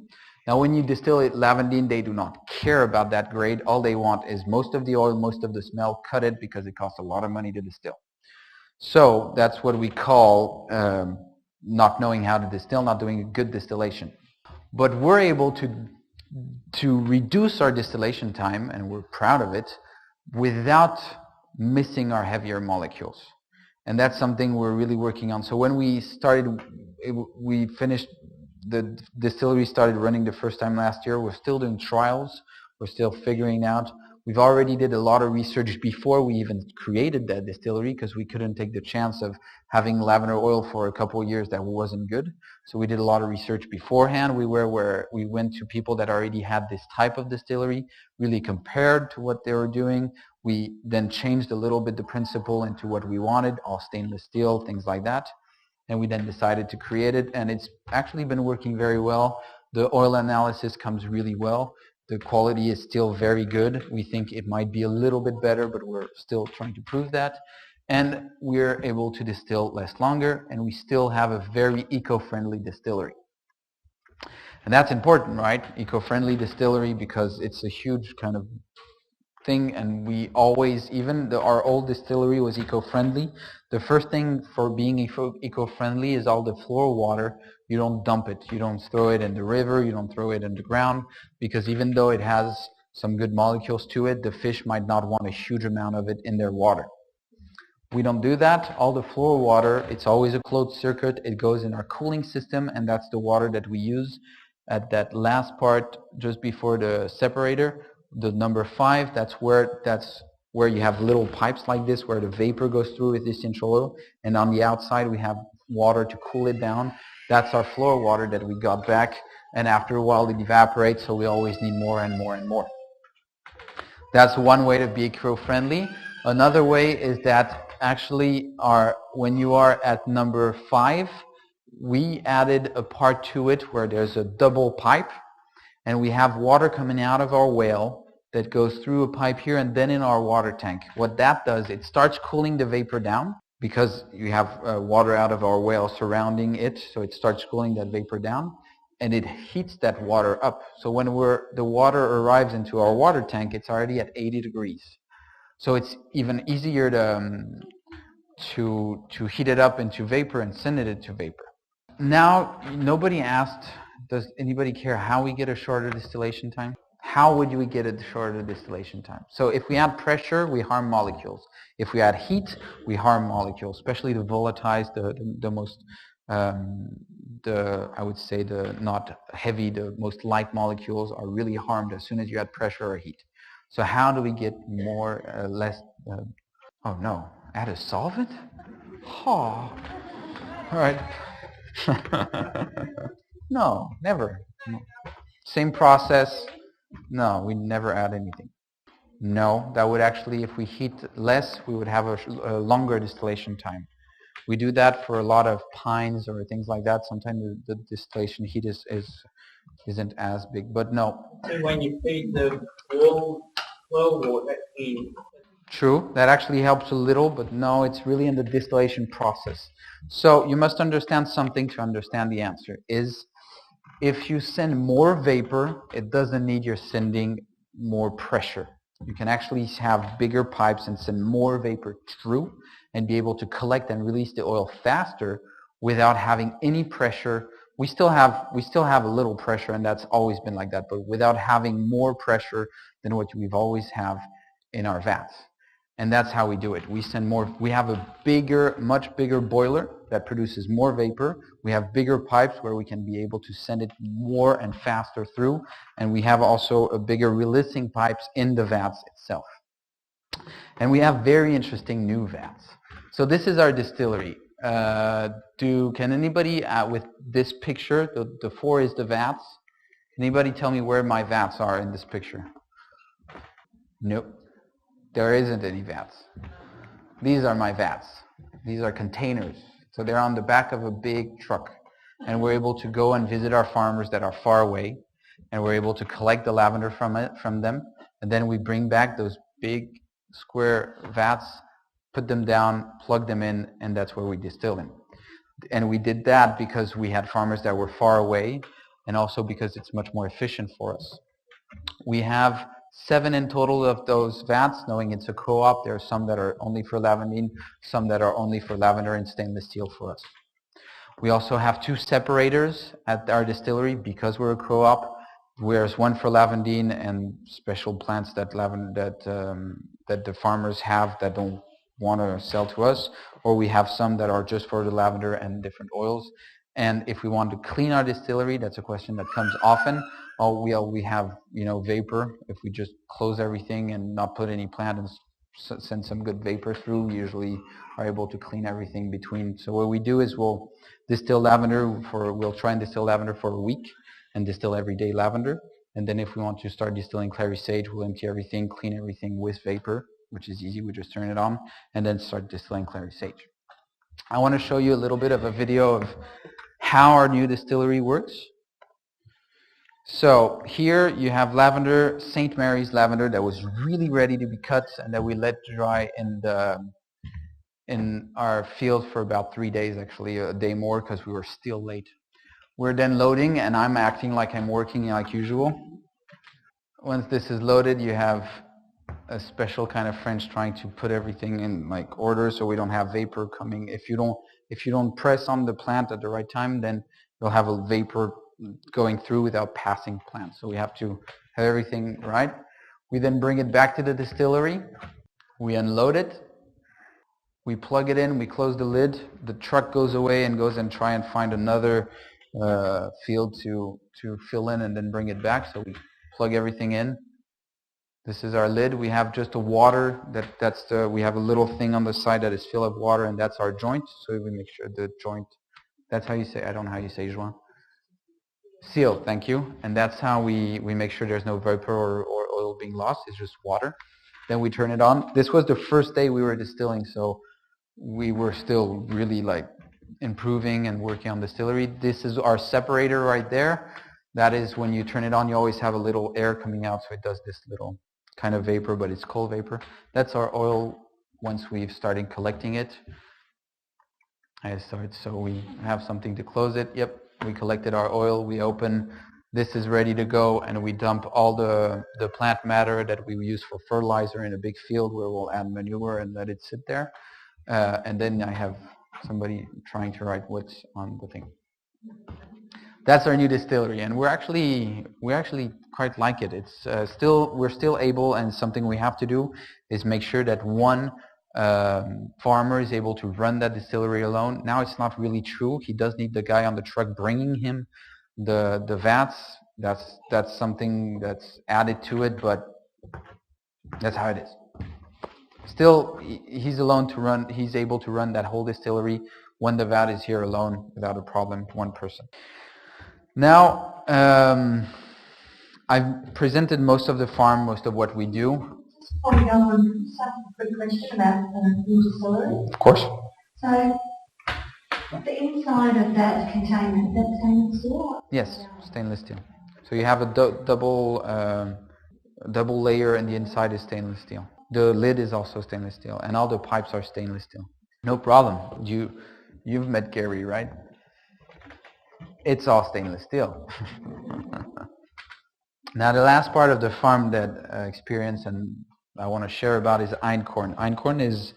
Now when you distill it, lavandine, they do not care about that grade. All they want is most of the oil, most of the smell, cut it because it costs a lot of money to distill. So that's what we call not knowing how to distill, not doing a good distillation. But we're able to reduce our distillation time, and we're proud of it, without missing our heavier molecules. And that's something we're really working on. So when we finished, the distillery started running the first time last year. We're still doing trials. We're still figuring out. We've already did a lot of research before we even created that distillery, because we couldn't take the chance of having lavender oil for a couple of years that wasn't good. So we did a lot of research beforehand. We went to people that already had this type of distillery, really compared to what they were doing. We then changed a little bit the principle into what we wanted, all stainless steel, things like that. And we then decided to create it, and it's actually been working very well. The oil analysis comes really well. The quality is still very good. We think it might be a little bit better, but we're still trying to prove that. And we're able to distill longer, and we still have a very eco-friendly distillery. And that's important, right? Eco-friendly distillery, because it's a huge kind of thing, and we always, even our old distillery was eco-friendly. The first thing for being eco-friendly is all the floor water. You don't dump it. You don't throw it in the river. You don't throw it in the ground, because even though it has some good molecules to it, the fish might not want a huge amount of it in their water. We don't do that. All the floor water, it's always a closed circuit. It goes in our cooling system, and that's the water that we use at that last part just before the separator, the number 5. That's where you have little pipes like this where the vapor goes through with essential oil, and on the outside we have water to cool it down. That's our floor water that we got back, and after a while it evaporates, so we always need more and more and more. That's one way to be eco-friendly. Another way is that actually when you are at number 5, we added a part to it where there's a double pipe, and we have water coming out of our well that goes through a pipe here and then in our water tank. What that does, it starts cooling the vapor down, because you have water out of our well surrounding it, so it starts cooling that vapor down, and it heats that water up. So when the water arrives into our water tank, it's already at 80 degrees. So it's even easier to heat it up into vapor and send it into vapor. Now, nobody asked, does anybody care how we get a shorter distillation time? How would we get a shorter distillation time? So if we add pressure, we harm molecules. If we add heat, we harm molecules, especially the volatiles, the most, I would say the not heavy, the most light molecules are really harmed as soon as you add pressure or heat. So how do we get more, less, oh no, add a solvent? Oh, all right. No, never. No. Same process. No, we never add anything. No, that would actually, if we heat less, we would have a longer distillation time. We do that for a lot of pines or things like that. Sometimes the distillation heat isn't as big, but no. So when you feed the well water in. True, that actually helps a little, but no, it's really in the distillation process. So you must understand something to understand the answer, is if you send more vapor, it doesn't need you're sending more pressure. You can actually have bigger pipes and send more vapor through and be able to collect and release the oil faster without having any pressure. We still have a little pressure, and that's always been like that, but without having more pressure than what we've always have in our vats. And that's how we do it. We send more. We have a much bigger boiler that produces more vapor. We have bigger pipes where we can be able to send it more and faster through. And we have also a bigger releasing pipes in the vats itself. And we have very interesting new vats. So this is our distillery. Can anybody, with this picture, the 4 is the vats. Can anybody tell me where my vats are in this picture? Nope. There isn't any vats. These are my vats. These are containers. So they're on the back of a big truck. And we're able to go and visit our farmers that are far away. And we're able to collect the lavender from them. And then we bring back those big square vats, put them down, plug them in, and that's where we distill them. And we did that because we had farmers that were far away, and also because it's much more efficient for us. We have 7 in total of those vats, knowing it's a co-op. There are some that are only for lavandine, some that are only for lavender and stainless steel for us. We also have 2 separators at our distillery because we're a co-op. There's one for lavandine and special plants that the farmers have that don't want to sell to us, or we have some that are just for the lavender and different oils. And if we want to clean our distillery, that's a question that comes often. We have, vapor. If we just close everything and not put any plant and send some good vapor through, we usually are able to clean everything between. So what we do is we'll try and distill lavender for a week and distill everyday lavender. And then if we want to start distilling clary sage, we'll empty everything, clean everything with vapor, which is easy. We just turn it on and then start distilling clary sage. I want to show you a little bit of a video of how our new distillery works. So here you have lavender, St. Mary's lavender that was really ready to be cut and that we let dry in our field for about 3 days, actually a day more because we were still late. We're then loading, and I'm acting like I'm working like usual. Once this is loaded, you have a special kind of French trying to put everything in like order so we don't have vapor coming. If you don't press on the plant at the right time, then you'll have a vapor going through without passing plant. So we have to have everything right. We then bring it back to the distillery. We unload it. We plug it in. We close the lid. The truck goes away and goes and try and find another field to fill in and then bring it back. So we plug everything in. This is our lid. We have just a water. We have a little thing on the side that is filled with water, and that's our joint. So we make sure the joint. That's how you say. I don't know how you say joint. Seal. Thank you. And that's how we make sure there's no vapor or oil being lost. It's just water. Then we turn it on. This was the first day we were distilling, so we were still really like improving and working on distillery. This is our separator right there. That is when you turn it on, you always have a little air coming out, so it does this little kind of vapor, but it's cold vapor. That's our oil once we've started collecting it. So we have something to close it. Yep, we collected our oil, we open. This is ready to go, and we dump all the plant matter that we use for fertilizer in a big field where we'll add manure and let it sit there. And then I have somebody trying to write what's on the thing. That's our new distillery, and we actually quite like it. It's we're still able, and something we have to do is make sure that one farmer is able to run that distillery alone. Now it's not really true. He does need the guy on the truck bringing him the vats. That's something that's added to it, but that's how it is. Still, he's alone to run. He's able to run that whole distillery when the vat is here alone without a problem. One person. Now, I've presented most of the farm, most of what we do. Before we go on, just have a quick question about the new distillery. Of course. So, the inside of that container, is that stainless steel? Yes, stainless steel. So you have a double layer, and the inside is stainless steel. The lid is also stainless steel, and all the pipes are stainless steel. No problem. You've met Gary, right? It's all stainless steel. Now the last part of the farm that experience and I want to share about is einkorn. Einkorn is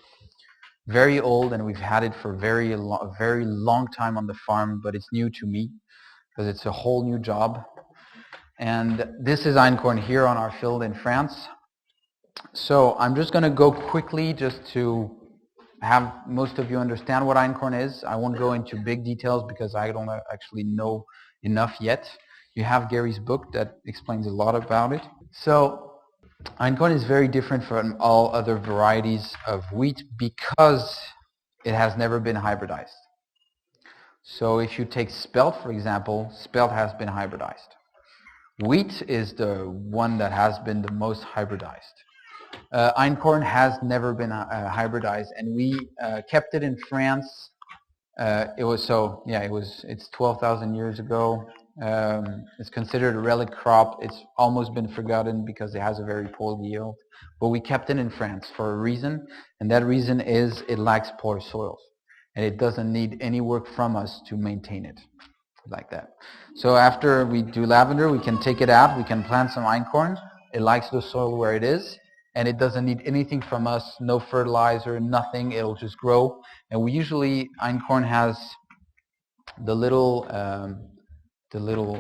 very old, and we've had it for a very long time on the farm, but it's new to me because it's a whole new job. And this is einkorn here on our field in France. So I'm just going to go quickly just to have most of you understand what einkorn is. I won't go into big details because I don't actually know enough yet. You have Gary's book that explains a lot about it. So einkorn is very different from all other varieties of wheat because it has never been hybridized. So if you take spelt, for example, spelt has been hybridized. Wheat is the one that has been the most hybridized. Einkorn has never been hybridized, and we kept it in France. It's 12,000 years ago. It's considered a relic crop. It's almost been forgotten because it has a very poor yield. But we kept it in France for a reason, and that reason is it lacks poor soils, and it doesn't need any work from us to maintain it like that. So after we do lavender, we can take it out. We can plant some einkorn. It likes the soil where it is, and it doesn't need anything from us, no fertilizer, nothing. It'll just grow. And we usually, einkorn has the little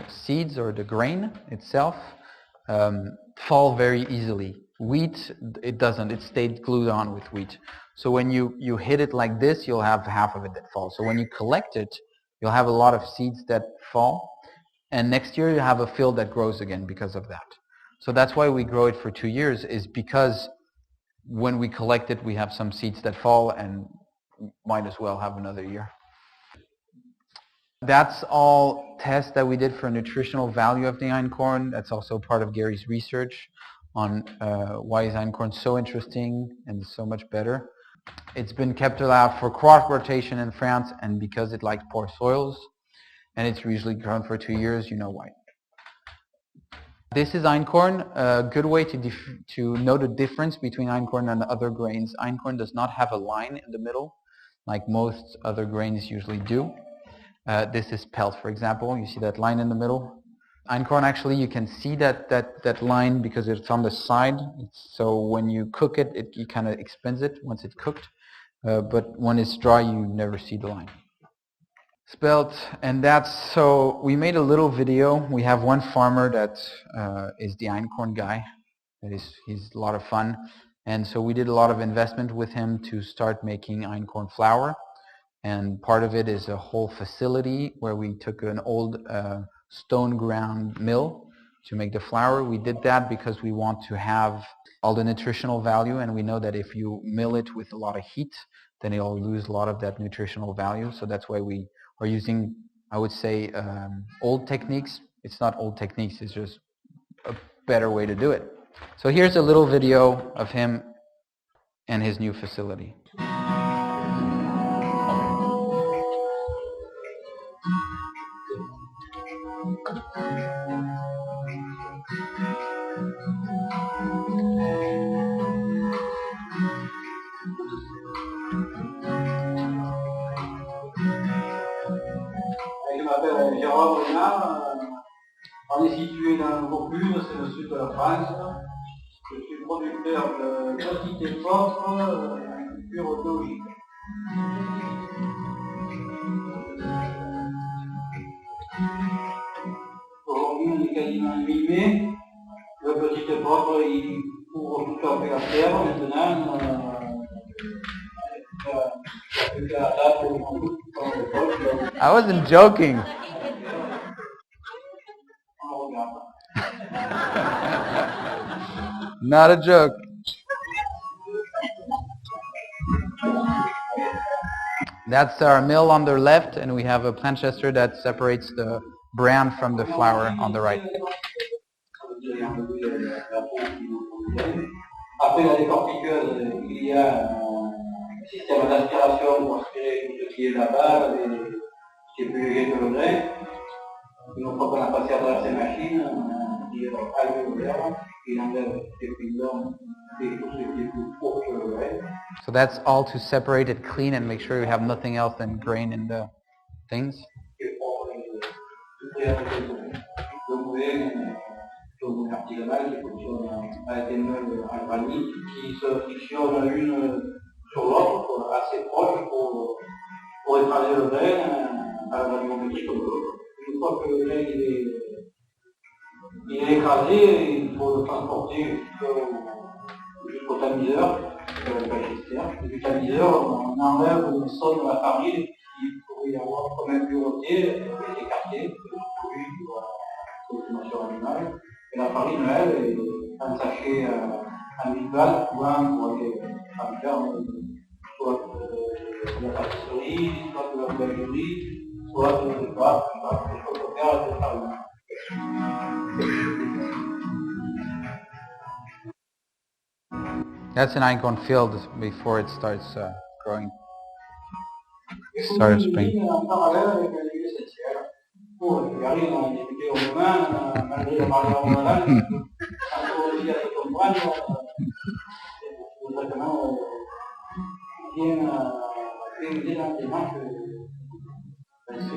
seeds or the grain itself fall very easily. Wheat, it doesn't. It stayed glued on with wheat. So when you hit it like this, you'll have half of it that falls. So when you collect it, you'll have a lot of seeds that fall. And next year you have a field that grows again because of that. So that's why we grow it for 2 years, is because when we collect it, we have some seeds that fall and might as well have another year. That's all tests that we did for nutritional value of the einkorn. That's also part of Gary's research on why is einkorn so interesting and so much better. It's been kept alive for crop rotation in France, and because it likes poor soils, and it's usually grown for 2 years, you know why. This is einkorn. A good way to know the difference between einkorn and other grains. Einkorn does not have a line in the middle, like most other grains usually do. This is spelt, for example. You see that line in the middle? einkorn, actually, you can see that line because it's on the side. So when you cook it, you kind of expends it once it's cooked. But when it's dry, you never see the line. Spelt, and so we made a little video. We have one farmer that is the einkorn guy. He's a lot of fun. And so we did a lot of investment with him to start making einkorn flour. And part of it is a whole facility where we took an old stone ground mill to make the flour. We did that because we want to have all the nutritional value, and we know that if you mill it with a lot of heat, then it'll lose a lot of that nutritional value. So that's why we are using, I would say, old techniques. It's not old techniques, it's just a better way to do it. So here's a little video of him and his new facility. Je m'appelle Gérard Renard, on est situé dans le Vaucluse, c'est le sud de la France. Je suis producteur de petites époques agriculture biologique. Aujourd'hui, on est quasiment mi-mai. Le petit époque, il couvre tout à fait la terre maintenant. I wasn't joking. Not a joke. That's our mill on the left, and we have a Planchester that separates the bran from the flour on the right. Après la décortiqueuse, il y a un système d'aspiration pour aspirer tout ce qui est là-bas, qui est plus léger que le grain. Une fois qu'on a passé à travers ces machines, il allume l'air, il enlève les fibres et tout ce qui est plus court que le grain. So that's all to separate it clean and make sure you have nothing else than grain in the things. Artisanale qui fonctionne avec des meules en granit qui se frictionnent l'une sur l'autre, assez proches pour écraser le grain à la radiométrie comme l'autre. Une fois que le grain il est écrasé, il faut le transporter jusqu'au tamiseur, du tamiseur, on enlève le sol de la farine qui pourrait y avoir comme impureté, est écarté, le produit de la consommation animale. Et la farine, elle, est un sachet amical, souvent pour aller en faire soit de la pâtisserie, soit de la boulangerie, soit de des pâtes, des choses à faire avec la farine. That's an einkorn field before it starts growing. Start of spring. En parallèle avec l'huile essentielle. Pour les farines, on a débuté au moment, malgré le mariage hormonal, quand on dit à se comprendre, c'est vraiment bien dans les manches de ce que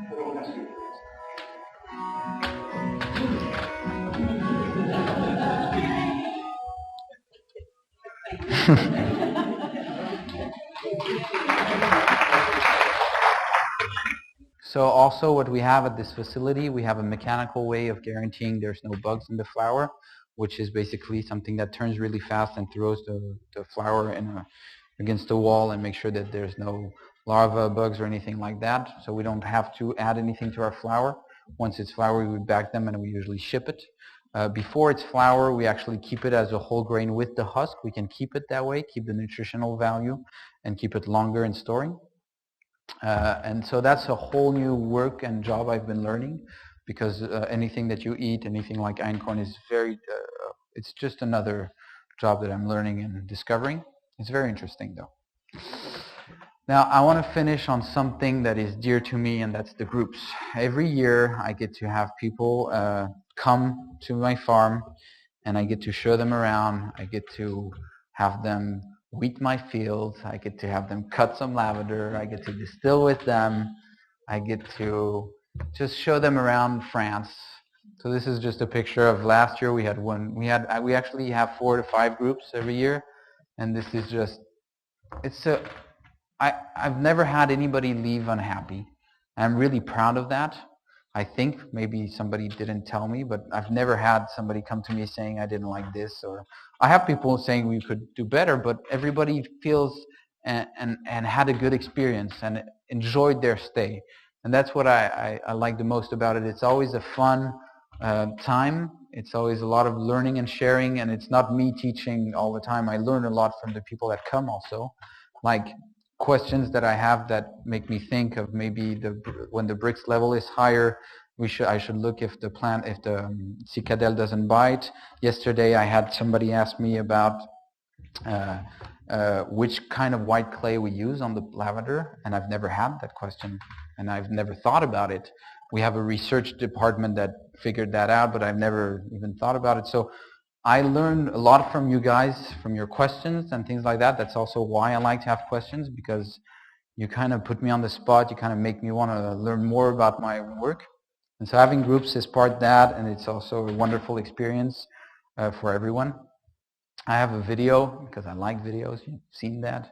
je vous remercie. So also what we have at this facility, we have a mechanical way of guaranteeing there's no bugs in the flour, which is basically something that turns really fast and throws the flour against the wall and make sure that there's no larva bugs or anything like that. So we don't have to add anything to our flour. Once it's flour, we bag them and we usually ship it. Before it's flour, we actually keep it as a whole grain with the husk. We can keep it that way, keep the nutritional value, and keep it longer in storing. And so that's a whole new work and job I've been learning, because anything that you eat, anything like einkorn is it's just another job that I'm learning and discovering. It's very interesting though. Now I want to finish on something that is dear to me, and that's the groups. Every year I get to have people come to my farm, and I get to show them around. I get to have them weed my fields. I get to have them cut some lavender. I get to distill with them. I get to just show them around France. So this is just a picture of last year. We had one. We actually have 4 to 5 groups every year, and this is just. I've never had anybody leave unhappy. I'm really proud of that. I think maybe somebody didn't tell me, but I've never had somebody come to me saying I didn't like this, or I have people saying we could do better, but everybody feels and had a good experience and enjoyed their stay. And that's what I like the most about it. It's always a fun time. It's always a lot of learning and sharing, and it's not me teaching all the time. I learn a lot from the people that come also, like questions that I have that make me think of maybe when the bricks level is higher, I should look if the cicadelle doesn't bite. Yesterday I had somebody ask me about which kind of white clay we use on the lavender, and I've never had that question, and I've never thought about it. We have a research department that figured that out, but I've never even thought about it. So I learned a lot from you guys, from your questions and things like that. That's also why I like to have questions, because you kind of put me on the spot. You kind of make me want to learn more about my work. And so having groups is part of that, and it's also a wonderful experience for everyone. I have a video, because I like videos. You've seen that.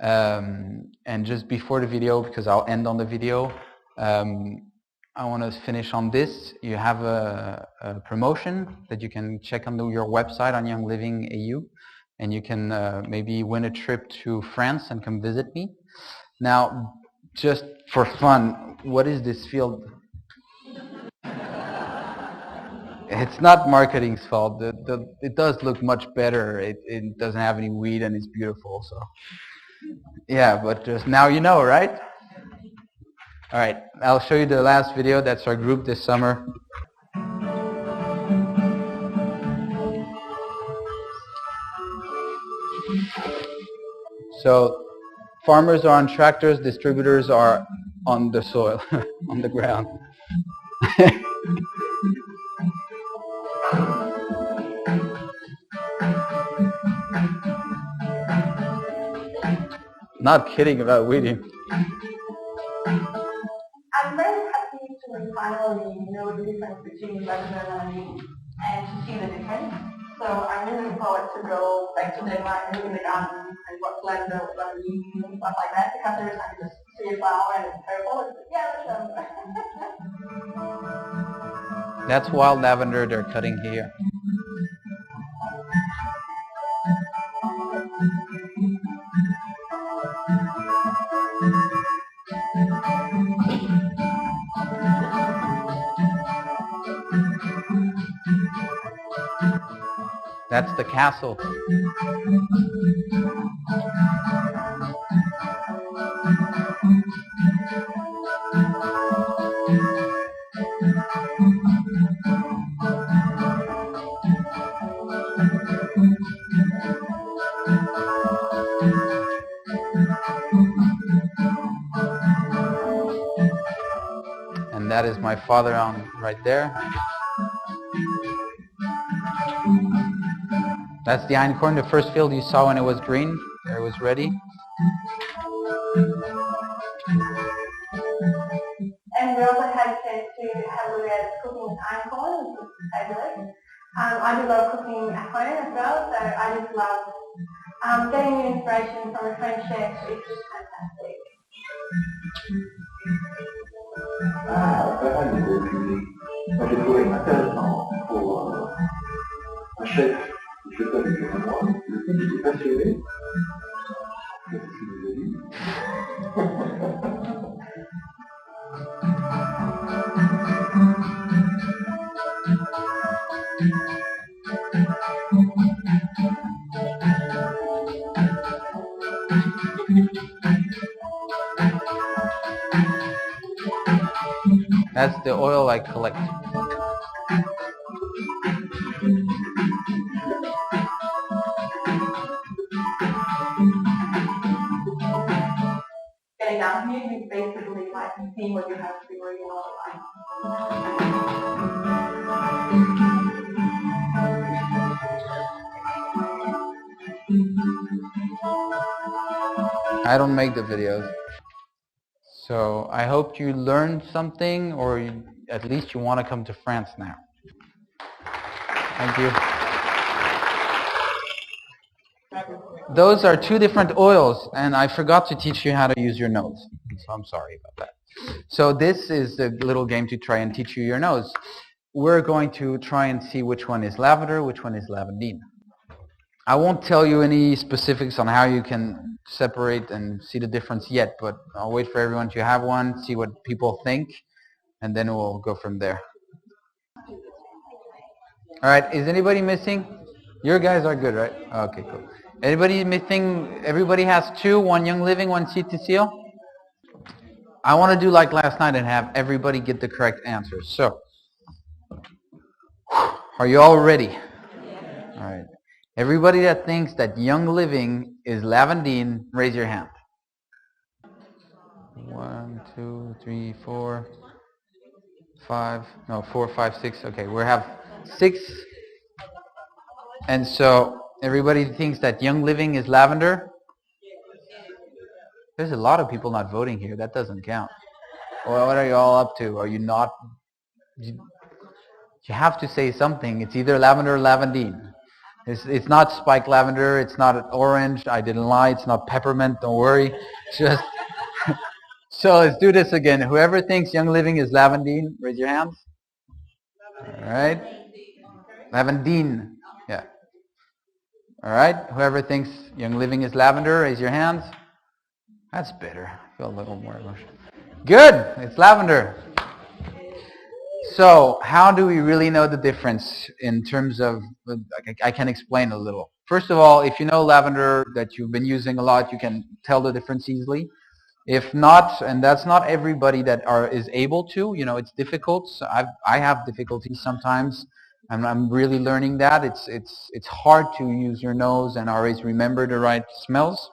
And just before the video, because I'll end on the video, I want to finish on this. You have a promotion that you can check on your website on Young Living AU, and you can maybe win a trip to France and come visit me. Now, just for fun, what is this field? It's not marketing's fault. It does look much better. It doesn't have any weed and it's beautiful. So, yeah, but just now you know, right? All right, I'll show you the last video. That's our group this summer. So farmers are on tractors, distributors are on the soil, on the ground. Not kidding about weeding. I'm very happy to finally know the difference between Lavender and to see the difference. So I'm really looking forward to go back to Denmark and look in the garden and what Landel is going to use and stuff like that, because there is I can just see a flower and it's purple and it's yellow. That's wild lavender they're cutting here. That's the castle. And that is my father on right there. That's the einkorn, the first field you saw when it was green. There it was ready. And we also had a chance to have a look at cooking einkorn, which was fabulous. I do love cooking at home as well, so I just love getting the inspiration from a French chef. It's just fantastic. Pas mal niveau public. Moi, j'ai trouvé intéressant pour un chef qui fait pas du tout comme moi. Le type était passionné. C'est ce qu'il nous a dit. That's the oil I collect. Getting down here is basically like seeing what you have to be working all the time. I don't make the videos. So I hope you learned something, or at least you want to come to France now. Thank you. Those are two different oils, and I forgot to teach you how to use your nose. So I'm sorry about that. So this is a little game to try and teach you your nose. We're going to try and see which one is lavender, which one is lavandine. I won't tell you any specifics on how you can separate and see the difference yet, but I'll wait for everyone to have one, see what people think, and then we'll go from there. All right, is anybody missing? Your guys are good, right? Okay, cool. Anybody missing? Everybody has two, one Young Living, one CTCL? I want to do like last night and have everybody get the correct answer. So, are you all ready? All right. Everybody that thinks that Young Living is lavandine, raise your hand. 1, 2, 3, 4, 5. No, 4, 5, 6. Okay, we have 6. And so everybody thinks that Young Living is lavender. There's a lot of people not voting here. That doesn't count. Well, what are you all up to? Are you not? You have to say something. It's either lavender or lavandine. It's not spike lavender. It's not orange. I didn't lie. It's not peppermint. Don't worry. Just so let's do this again. Whoever thinks Young Living is lavandine, raise your hands. All right. Lavandine. Yeah. All right. Whoever thinks Young Living is lavender, raise your hands. That's better. I feel a little more emotional. Good. It's lavender. So how do we really know the difference in terms of, I can explain a little. First of all, if you know lavender that you've been using a lot, you can tell the difference easily. If not, and that's not everybody that is able to, it's difficult. So I have difficulties sometimes. I'm really learning that. It's hard to use your nose and always remember the right smells.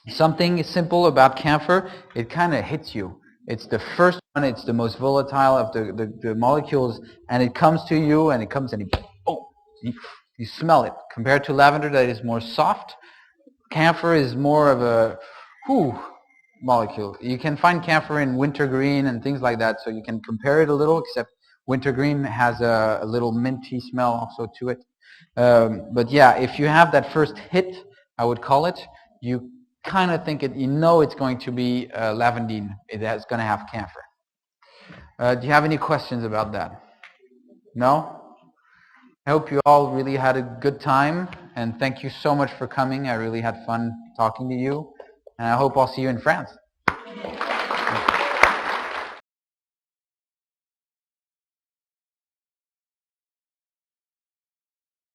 Something simple about camphor, it kind of hits you. It's the first one, it's the most volatile of the molecules, and it comes to you, and it comes and you smell it. Compared to lavender that is more soft, camphor is more of a molecule. You can find camphor in wintergreen and things like that, so you can compare it a little, except wintergreen has a little minty smell also to it. But yeah, if you have that first hit, I would call it, you kind of think it's going to be lavandine. It's going to have camphor. Do you have any questions about that? No? I hope you all really had a good time, and thank you so much for coming. I really had fun talking to you, and I hope I'll see you in France.